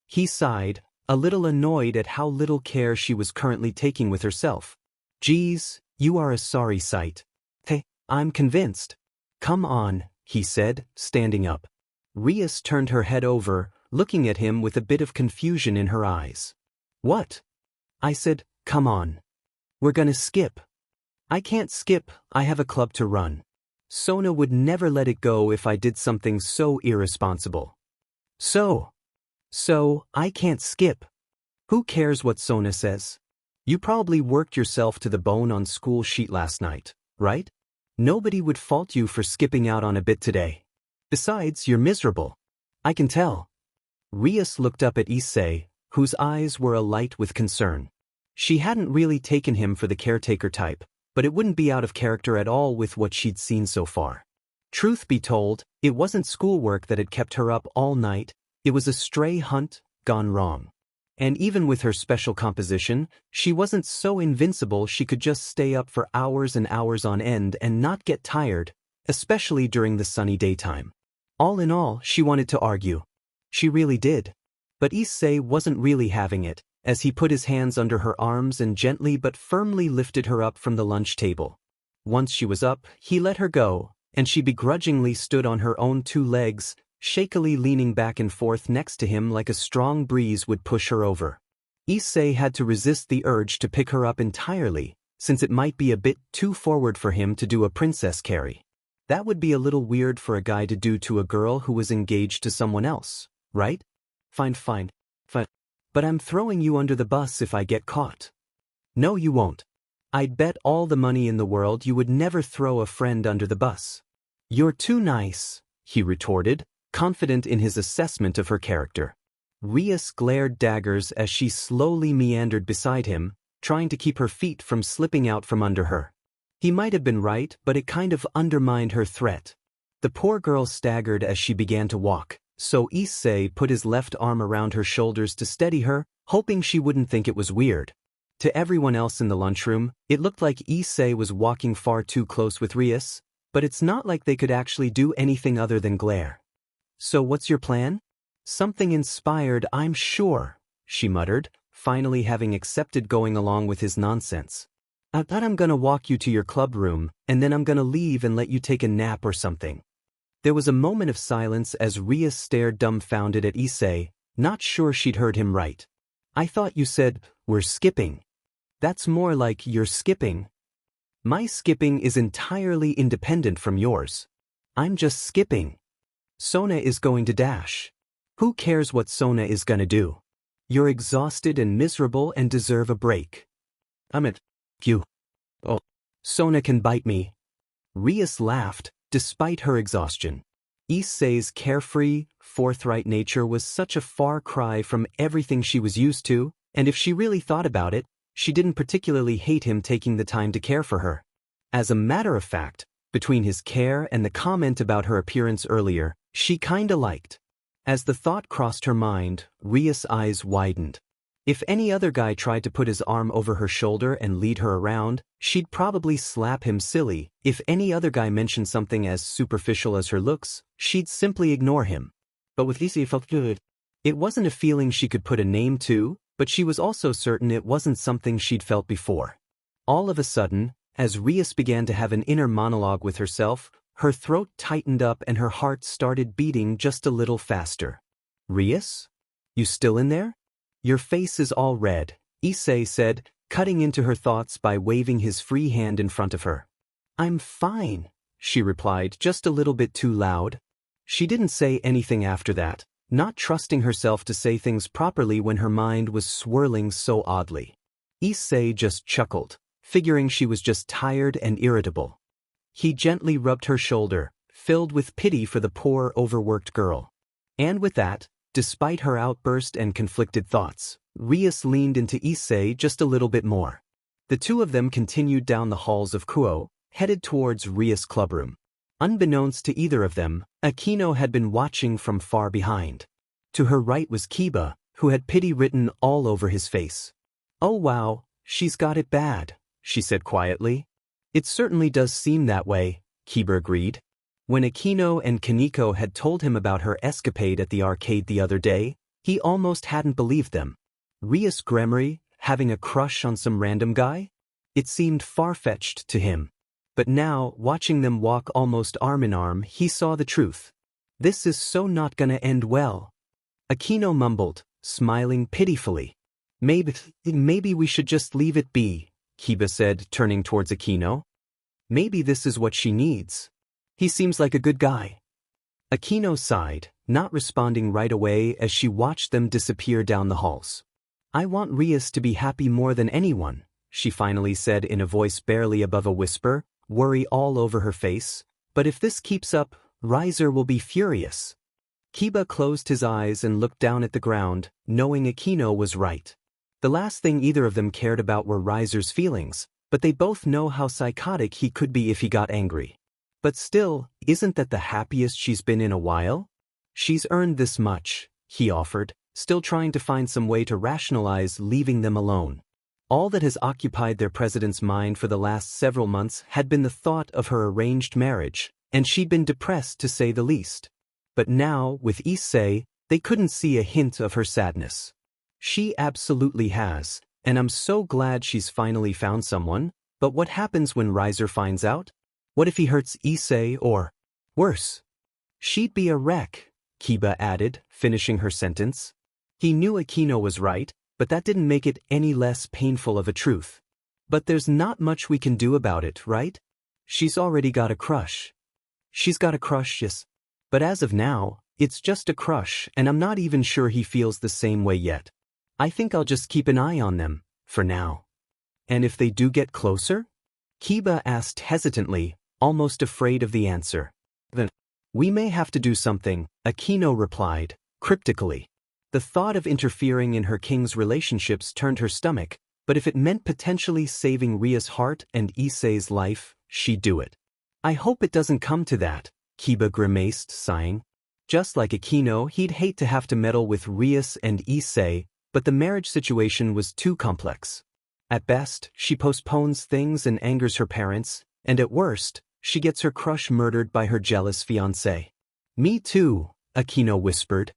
He sighed, a little annoyed at how little care she was currently taking with herself. Geez, you are a sorry sight. Hey, I'm convinced. Come on, he said, standing up. Rias turned her head over, looking at him with a bit of confusion in her eyes. What? I said, come on. We're gonna skip. I can't skip, I have a club to run. Sona would never let it go if I did something so irresponsible. So, I can't skip. Who cares what Sona says? You probably worked yourself to the bone on school sheet last night, right? Nobody would fault you for skipping out on a bit today. Besides, you're miserable. I can tell. Rias looked up at Issei, whose eyes were alight with concern. She hadn't really taken him for the caretaker type, but it wouldn't be out of character at all with what she'd seen so far. Truth be told, it wasn't schoolwork that had kept her up all night, it was a stray hunt gone wrong. And even with her special composition, she wasn't so invincible she could just stay up for hours and hours on end and not get tired, especially during the sunny daytime. All in all, she wanted to argue. She really did. But Issei wasn't really having it, as he put his hands under her arms and gently but firmly lifted her up from the lunch table. Once she was up, he let her go, and she begrudgingly stood on her own two legs, shakily leaning back and forth next to him like a strong breeze would push her over. Issei had to resist the urge to pick her up entirely, since it might be a bit too forward for him to do a princess carry. That would be a little weird for a guy to do to a girl who was engaged to someone else, right? Fine. But I'm throwing you under the bus if I get caught. No, you won't. I'd bet all the money in the world you would never throw a friend under the bus. You're too nice, he retorted, confident in his assessment of her character. Rias glared daggers as she slowly meandered beside him, trying to keep her feet from slipping out from under her. He might have been right, but it kind of undermined her threat. The poor girl staggered as she began to walk, so Issei put his left arm around her shoulders to steady her, hoping she wouldn't think it was weird. To everyone else in the lunchroom, it looked like Issei was walking far too close with Rias, but it's not like they could actually do anything other than glare. So what's your plan? Something inspired, I'm sure, she muttered, finally having accepted going along with his nonsense. I thought I'm gonna walk you to your club room, and then I'm gonna leave and let you take a nap or something. There was a moment of silence as Rias stared dumbfounded at Issei, not sure she'd heard him right. I thought you said, we're skipping. That's more like you're skipping. My skipping is entirely independent from yours. I'm just skipping. Sona is going to dash. Who cares what Sona is gonna do? You're exhausted and miserable and deserve a break. I'm at you. Oh, Sona can bite me. Rias laughed, despite her exhaustion. Issei's carefree, forthright nature was such a far cry from everything she was used to, and if she really thought about it, she didn't particularly hate him taking the time to care for her. As a matter of fact, between his care and the comment about her appearance earlier, she kinda liked. As the thought crossed her mind, Rias' eyes widened. If any other guy tried to put his arm over her shoulder and lead her around, she'd probably slap him silly. If any other guy mentioned something as superficial as her looks, she'd simply ignore him. But with Issei it felt good. It wasn't a feeling she could put a name to, but she was also certain it wasn't something she'd felt before. All of a sudden, as Rias began to have an inner monologue with herself, her throat tightened up and her heart started beating just a little faster. Rias? You still in there? Your face is all red, Issei said, cutting into her thoughts by waving his free hand in front of her. I'm fine, she replied, just a little bit too loud. She didn't say anything after that, not trusting herself to say things properly when her mind was swirling so oddly. Issei just chuckled, figuring she was just tired and irritable. He gently rubbed her shoulder, filled with pity for the poor, overworked girl. And with that, despite her outburst and conflicted thoughts, Rias leaned into Issei just a little bit more. The two of them continued down the halls of Kuo, headed towards Rias' clubroom. Unbeknownst to either of them, Akino had been watching from far behind. To her right was Kiba, who had pity written all over his face. Oh wow, she's got it bad, she said quietly. It certainly does seem that way, Kiba agreed. When Akino and Kaneko had told him about her escapade at the arcade the other day, he almost hadn't believed them. Rias Gremory, having a crush on some random guy? It seemed far-fetched to him. But now, watching them walk almost arm in arm, he saw the truth. This is so not gonna end well. Akino mumbled, smiling pitifully. Maybe we should just leave it be, Kiba said, turning towards Akino. Maybe this is what she needs. He seems like a good guy. Akino sighed, not responding right away as she watched them disappear down the halls. I want Rias to be happy more than anyone, she finally said in a voice barely above a whisper, worry all over her face. But if this keeps up, Riser will be furious. Kiba closed his eyes and looked down at the ground, knowing Akino was right. The last thing either of them cared about were Riser's feelings, but they both know how psychotic he could be if he got angry. But still, isn't that the happiest she's been in a while? She's earned this much, he offered, still trying to find some way to rationalize leaving them alone. All that has occupied their president's mind for the last several months had been the thought of her arranged marriage, and she'd been depressed to say the least. But now, with Issei, they couldn't see a hint of her sadness. She absolutely has, and I'm so glad she's finally found someone, but what happens when Riser finds out? What if he hurts Issei or, worse? She'd be a wreck, Kiba added, finishing her sentence. He knew Akino was right, but that didn't make it any less painful of a truth. But there's not much we can do about it, right? She's already got a crush. She's got a crush, yes. But as of now, it's just a crush, and I'm not even sure he feels the same way yet. I think I'll just keep an eye on them, for now. And if they do get closer? Kiba asked hesitantly, almost afraid of the answer. Then, we may have to do something, Akino replied, cryptically. The thought of interfering in her king's relationships turned her stomach, but if it meant potentially saving Ria's heart and Issei's life, she'd do it. I hope it doesn't come to that, Kiba grimaced, sighing. Just like Akino, he'd hate to have to meddle with Rias and Issei, but the marriage situation was too complex. At best, she postpones things and angers her parents, and at worst, she gets her crush murdered by her jealous fiancé. Me too, Akino whispered.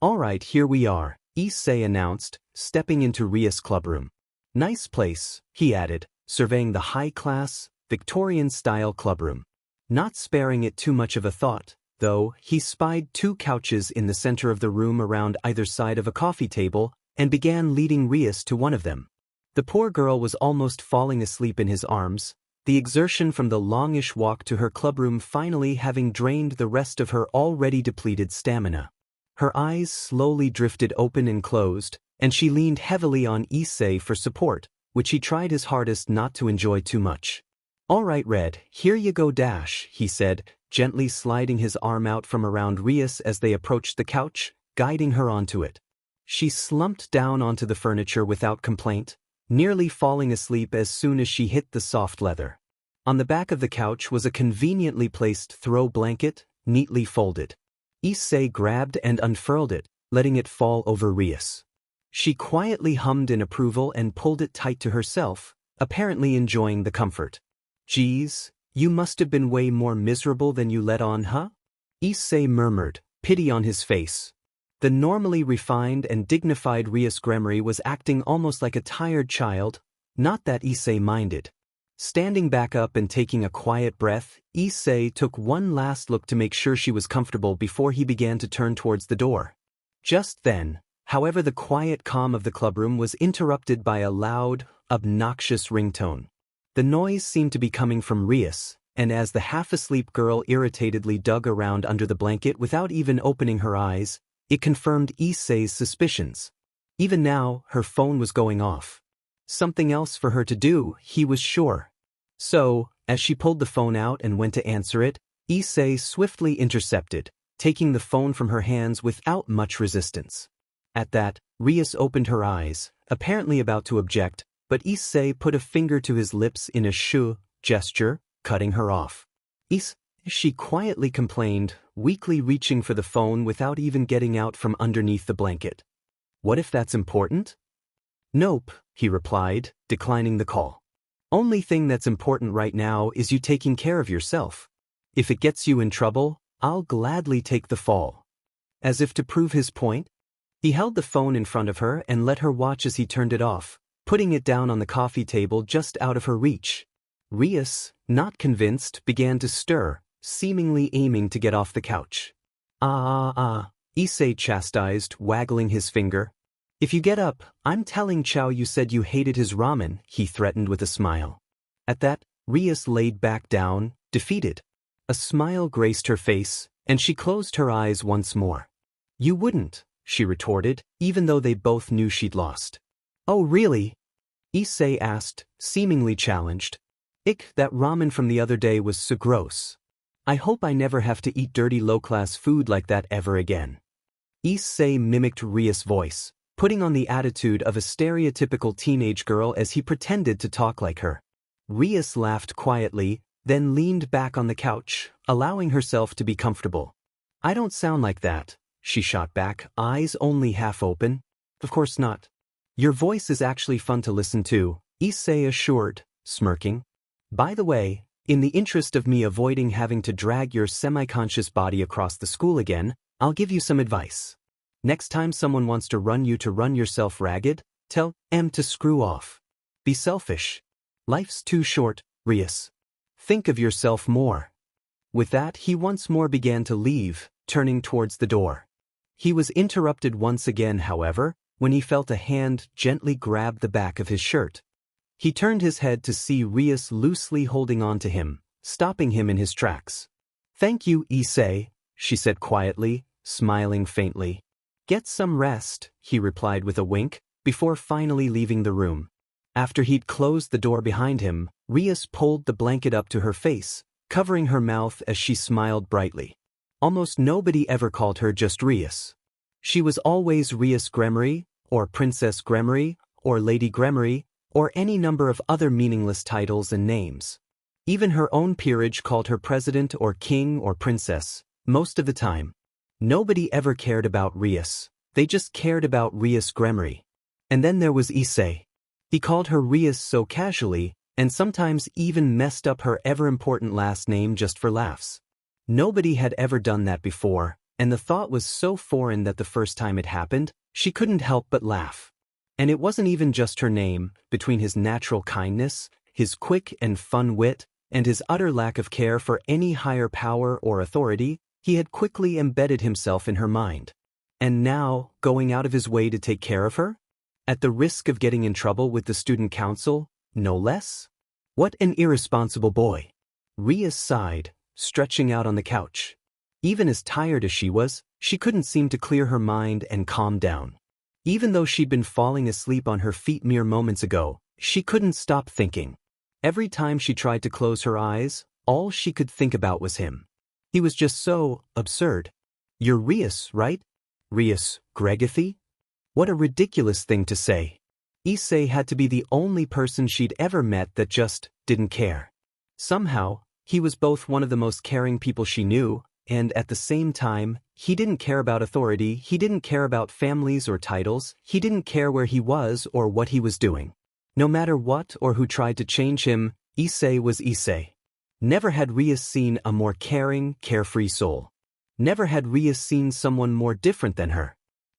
All right, here we are, Issei announced, stepping into Rias' clubroom. Nice place, he added, surveying the high-class, Victorian-style clubroom. Not sparing it too much of a thought, though, he spied 2 couches in the center of the room around either side of a coffee table and began leading Rias to one of them. The poor girl was almost falling asleep in his arms, the exertion from the longish walk to her clubroom finally having drained the rest of her already depleted stamina. Her eyes slowly drifted open and closed, and she leaned heavily on Issei for support, which he tried his hardest not to enjoy too much. "All right, Red, here you go dash," he said, gently sliding his arm out from around Rias as they approached the couch, guiding her onto it. She slumped down onto the furniture without complaint, nearly falling asleep as soon as she hit the soft leather. On the back of the couch was a conveniently placed throw blanket, neatly folded. Issei grabbed and unfurled it, letting it fall over Rias. She quietly hummed in approval and pulled it tight to herself, apparently enjoying the comfort. "Geez, you must have been way more miserable than you let on, huh?" Issei murmured, pity on his face. The normally refined and dignified Rias Gremory was acting almost like a tired child, not that Issei minded. Standing back up and taking a quiet breath, Issei took one last look to make sure she was comfortable before he began to turn towards the door. Just then, however, the quiet calm of the clubroom was interrupted by a loud, obnoxious ringtone. The noise seemed to be coming from Rias, and as the half-asleep girl irritatedly dug around under the blanket without even opening her eyes, it confirmed Issei's suspicions. Even now, her phone was going off. Something else for her to do, he was sure. So, as she pulled the phone out and went to answer it, Issei swiftly intercepted, taking the phone from her hands without much resistance. At that, Rias opened her eyes, apparently about to object, but Issei put a finger to his lips in a shoo gesture, cutting her off. She quietly complained, weakly reaching for the phone without even getting out from underneath the blanket. "What if that's important?" "Nope," he replied, declining the call. "Only thing that's important right now is you taking care of yourself. If it gets you in trouble, I'll gladly take the fall." As if to prove his point, he held the phone in front of her and let her watch as he turned it off, putting it down on the coffee table just out of her reach. Rias, not convinced, began to stir, seemingly aiming to get off the couch. Issei chastised, waggling his finger. "If you get up, I'm telling Chow you said you hated his ramen," he threatened with a smile. At that, Rias laid back down, defeated. A smile graced her face, and she closed her eyes once more. "You wouldn't," she retorted, even though they both knew she'd lost. "Oh really?" Issei asked, seemingly challenged. That ramen from the other day was so gross. I hope I never have to eat dirty low-class food like that ever again." Issei mimicked Rias' voice, putting on the attitude of a stereotypical teenage girl as he pretended to talk like her. Rias laughed quietly, then leaned back on the couch, allowing herself to be comfortable. "I don't sound like that," she shot back, eyes only half open. "Of course not. Your voice is actually fun to listen to," Issei assured, smirking. "By the way, in the interest of me avoiding having to drag your semi-conscious body across the school again, I'll give you some advice. Next time someone wants to run yourself ragged, tell them to screw off. Be selfish. Life's too short, Rias. Think of yourself more." With that, he once more began to leave, turning towards the door. He was interrupted once again, however, when he felt a hand gently grab the back of his shirt. He turned his head to see Rias loosely holding on to him, stopping him in his tracks. "Thank you, Issei," she said quietly, smiling faintly. "Get some rest," he replied with a wink, before finally leaving the room. After he'd closed the door behind him, Rias pulled the blanket up to her face, covering her mouth as she smiled brightly. Almost nobody ever called her just Rias. She was always Rias Gremory, or Princess Gremory, or Lady Gremory, or any number of other meaningless titles and names. Even her own peerage called her president or king or princess, most of the time. Nobody ever cared about Rias, they just cared about Rias Gremory. And then there was Issei. He called her Rias so casually, and sometimes even messed up her ever-important last name just for laughs. Nobody had ever done that before, and the thought was so foreign that the first time it happened, she couldn't help but laugh. And it wasn't even just her name. Between his natural kindness, his quick and fun wit, and his utter lack of care for any higher power or authority, he had quickly embedded himself in her mind. And now, going out of his way to take care of her? At the risk of getting in trouble with the student council, no less? What an irresponsible boy. Rias sighed, stretching out on the couch. Even as tired as she was, she couldn't seem to clear her mind and calm down. Even though she'd been falling asleep on her feet mere moments ago, she couldn't stop thinking. Every time she tried to close her eyes, all she could think about was him. He was just so absurd. You're Rias, right? Rias Gregathy? What a ridiculous thing to say. Issei had to be the only person she'd ever met that just didn't care. Somehow, he was both one of the most caring people she knew, and at the same time, he didn't care about authority, he didn't care about families or titles, he didn't care where he was or what he was doing. No matter what or who tried to change him, Issei was Issei. Never had Rias seen a more caring, carefree soul. Never had Rias seen someone more different than her.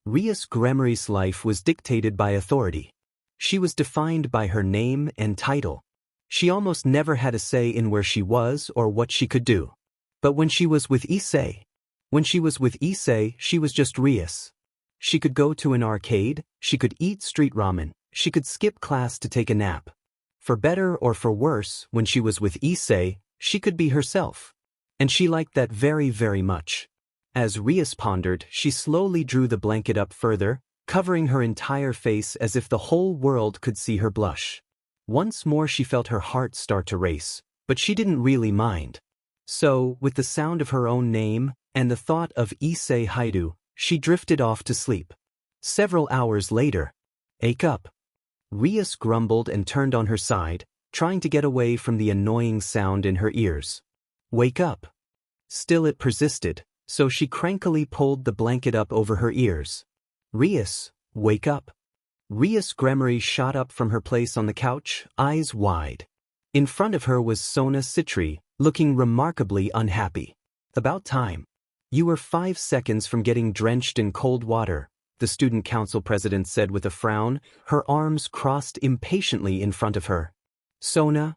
Rias Gremarie's life was dictated by authority. She was defined by her name and title. She almost never had a say in where she was or what she could do. But when she was with Issei, she was just Rias. She could go to an arcade, she could eat street ramen, she could skip class to take a nap. For better or for worse, when she was with Issei, she could be herself. And she liked that very, very much. As Rias pondered, she slowly drew the blanket up further, covering her entire face as if the whole world could see her blush. Once more she felt her heart start to race, but she didn't really mind. So, with the sound of her own name and the thought of Issei Haidu, she drifted off to sleep. Several hours later, "Wake up." Rias grumbled and turned on her side, trying to get away from the annoying sound in her ears. "Wake up." Still it persisted, so she crankily pulled the blanket up over her ears. "Rias, wake up." Rias Gremory shot up from her place on the couch, eyes wide. In front of her was Sona Citri, looking remarkably unhappy. "About time. You were 5 seconds from getting drenched in cold water," the student council president said with a frown, her arms crossed impatiently in front of her. "Sona?"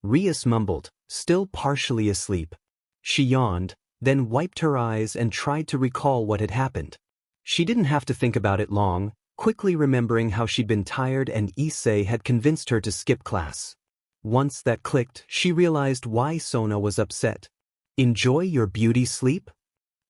Rias mumbled, still partially asleep. She yawned, then wiped her eyes and tried to recall what had happened. She didn't have to think about it long, quickly remembering how she'd been tired and Issei had convinced her to skip class. Once that clicked, she realized why Sona was upset. "Enjoy your beauty sleep?"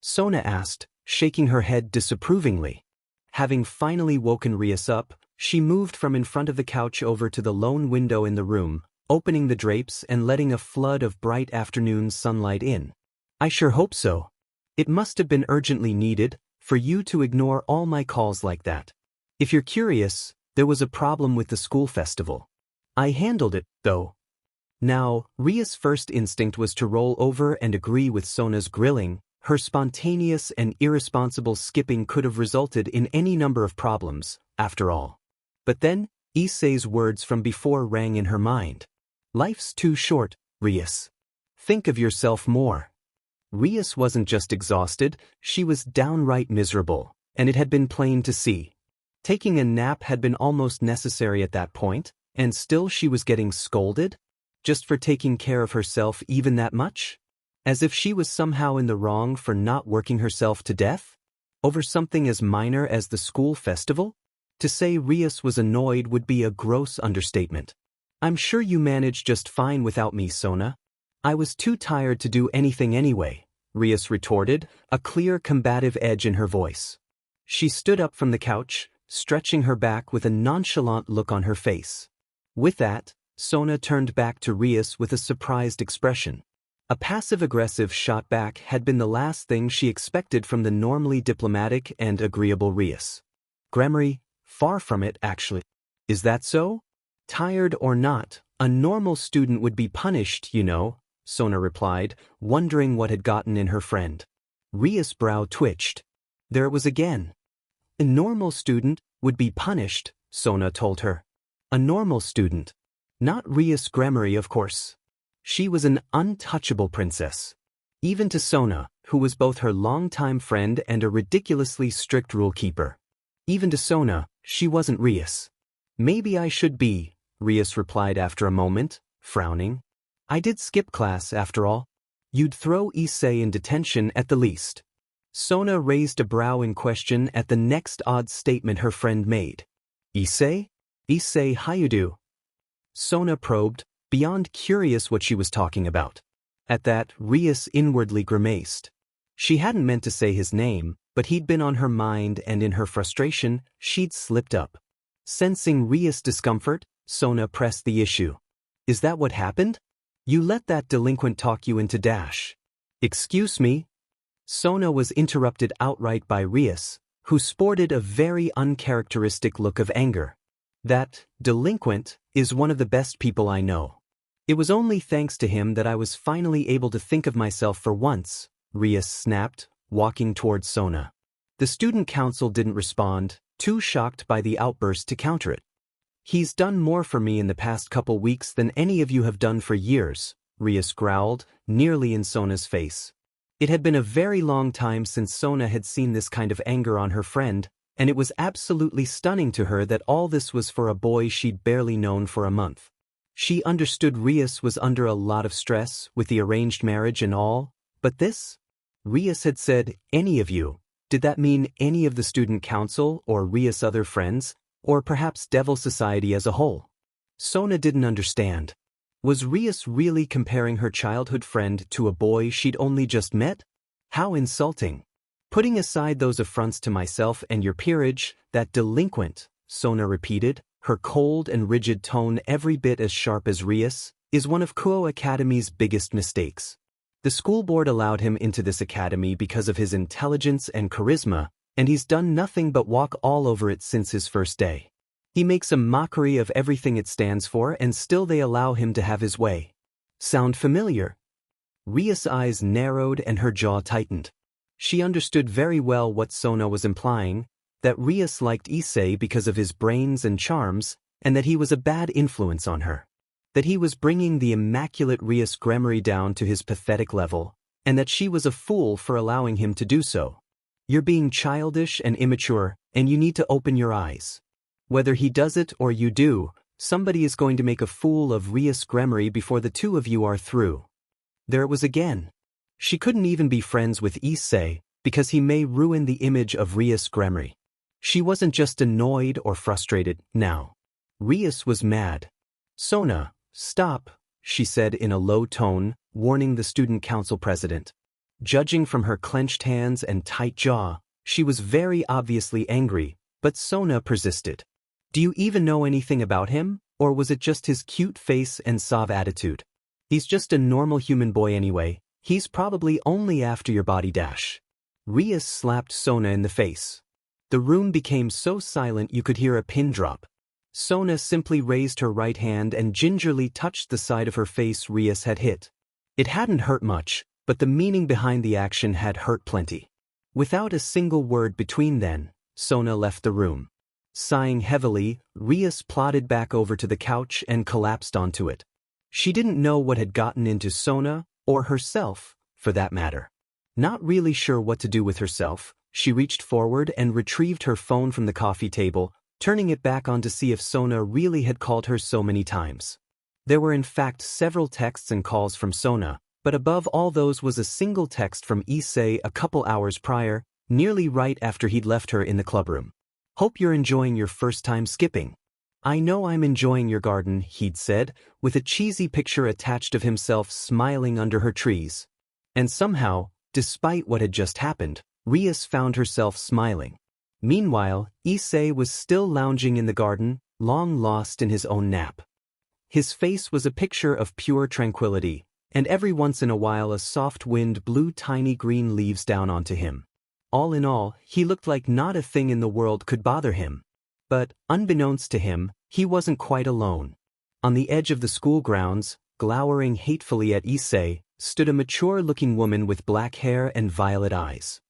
Sona asked, shaking her head disapprovingly. Having finally woken Rias up, she moved from in front of the couch over to the lone window in the room, opening the drapes and letting a flood of bright afternoon sunlight in. "I sure hope so. It must have been urgently needed, for you to ignore all my calls like that. If you're curious, there was a problem with the school festival. I handled it, though." Now, Ria's first instinct was to roll over and agree with Sona's grilling. Her spontaneous and irresponsible skipping could have resulted in any number of problems, after all. But then, Issei's words from before rang in her mind. "Life's too short, Rias. Think of yourself more." Rias wasn't just exhausted, she was downright miserable, and it had been plain to see. Taking a nap had been almost necessary at that point, and still she was getting scolded? Just for taking care of herself even that much? As if she was somehow in the wrong for not working herself to death? Over something as minor as the school festival? To say Rias was annoyed would be a gross understatement. "I'm sure you managed just fine without me, Sona. I was too tired to do anything anyway," Rias retorted, a clear combative edge in her voice. She stood up from the couch, stretching her back with a nonchalant look on her face. With that, Sona turned back to Rias with a surprised expression. A passive-aggressive shot back had been the last thing she expected from the normally diplomatic and agreeable Rias. "Gremory, far from it, actually." "Is that so?" "Tired or not, a normal student would be punished, you know," Sona replied, wondering what had gotten in her friend. Rias' brow twitched. There it was again. "A normal student would be punished," Sona told her. A normal student. Not Rias Gremory, of course. She was an untouchable princess. Even to Sona, who was both her longtime friend and a ridiculously strict rule-keeper. Even to Sona, she wasn't Rias. "Maybe I should be," Rias replied after a moment, frowning. "I did skip class, after all." "You'd throw Issei in detention at the least." Sona raised a brow in question at the next odd statement her friend made. Issei? Issei, how you do? Sona probed, beyond curious what she was talking about. At that, Rias inwardly grimaced. She hadn't meant to say his name, but he'd been on her mind and in her frustration, she'd slipped up. Sensing Rias' discomfort, Sona pressed the issue. Is that what happened? You let that delinquent talk you into dash. Excuse me? Sona was interrupted outright by Rias, who sported a very uncharacteristic look of anger. That delinquent is one of the best people I know. It was only thanks to him that I was finally able to think of myself for once, Rias snapped, walking towards Sona. The student council didn't respond, too shocked by the outburst to counter it. He's done more for me in the past couple weeks than any of you have done for years, Rias growled, nearly in Sona's face. It had been a very long time since Sona had seen this kind of anger on her friend, and it was absolutely stunning to her that all this was for a boy she'd barely known for a month. She understood Rias was under a lot of stress with the arranged marriage and all, but this? Rias had said, any of you. Did that mean any of the student council or Rias' other friends, or perhaps Devil Society as a whole? Sona didn't understand. Was Rias really comparing her childhood friend to a boy she'd only just met? How insulting. Putting aside those affronts to myself and your peerage, that delinquent, Sona repeated, her cold and rigid tone every bit as sharp as Rias, is one of Kuo Academy's biggest mistakes. The school board allowed him into this academy because of his intelligence and charisma, and he's done nothing but walk all over it since his first day. He makes a mockery of everything it stands for and still they allow him to have his way. Sound familiar? Rias' eyes narrowed and her jaw tightened. She understood very well what Sona was implying, that Rias liked Issei because of his brains and charms, and that he was a bad influence on her. That he was bringing the immaculate Rias Gremory down to his pathetic level, and that she was a fool for allowing him to do so. You're being childish and immature, and you need to open your eyes. Whether he does it or you do, somebody is going to make a fool of Rias Gremory before the two of you are through. There it was again. She couldn't even be friends with Issei, because he may ruin the image of Rias Gremory. She wasn't just annoyed or frustrated, now. Rias was mad. Sona, stop, she said in a low tone, warning the student council president. Judging from her clenched hands and tight jaw, she was very obviously angry, but Sona persisted. Do you even know anything about him, or was it just his cute face and suave attitude? He's just a normal human boy anyway, he's probably only after your body dash. Rias slapped Sona in the face. The room became so silent you could hear a pin drop. Sona simply raised her right hand and gingerly touched the side of her face Rias had hit. It hadn't hurt much, but the meaning behind the action had hurt plenty. Without a single word between then, Sona left the room. Sighing heavily, Rias plodded back over to the couch and collapsed onto it. She didn't know what had gotten into Sona, or herself, for that matter. Not really sure what to do with herself, she reached forward and retrieved her phone from the coffee table, turning it back on to see if Sona really had called her so many times. There were in fact several texts and calls from Sona, but above all those was a single text from Issei a couple hours prior, nearly right after he'd left her in the clubroom. Hope you're enjoying your first time skipping. I know I'm enjoying your garden, he'd said, with a cheesy picture attached of himself smiling under her trees. And somehow, despite what had just happened, Rias found herself smiling. Meanwhile, Issei was still lounging in the garden, long lost in his own nap. His face was a picture of pure tranquility, and every once in a while a soft wind blew tiny green leaves down onto him. All in all, he looked like not a thing in the world could bother him. But, unbeknownst to him, he wasn't quite alone. On the edge of the school grounds, glowering hatefully at Issei, stood a mature-looking woman with black hair and violet eyes.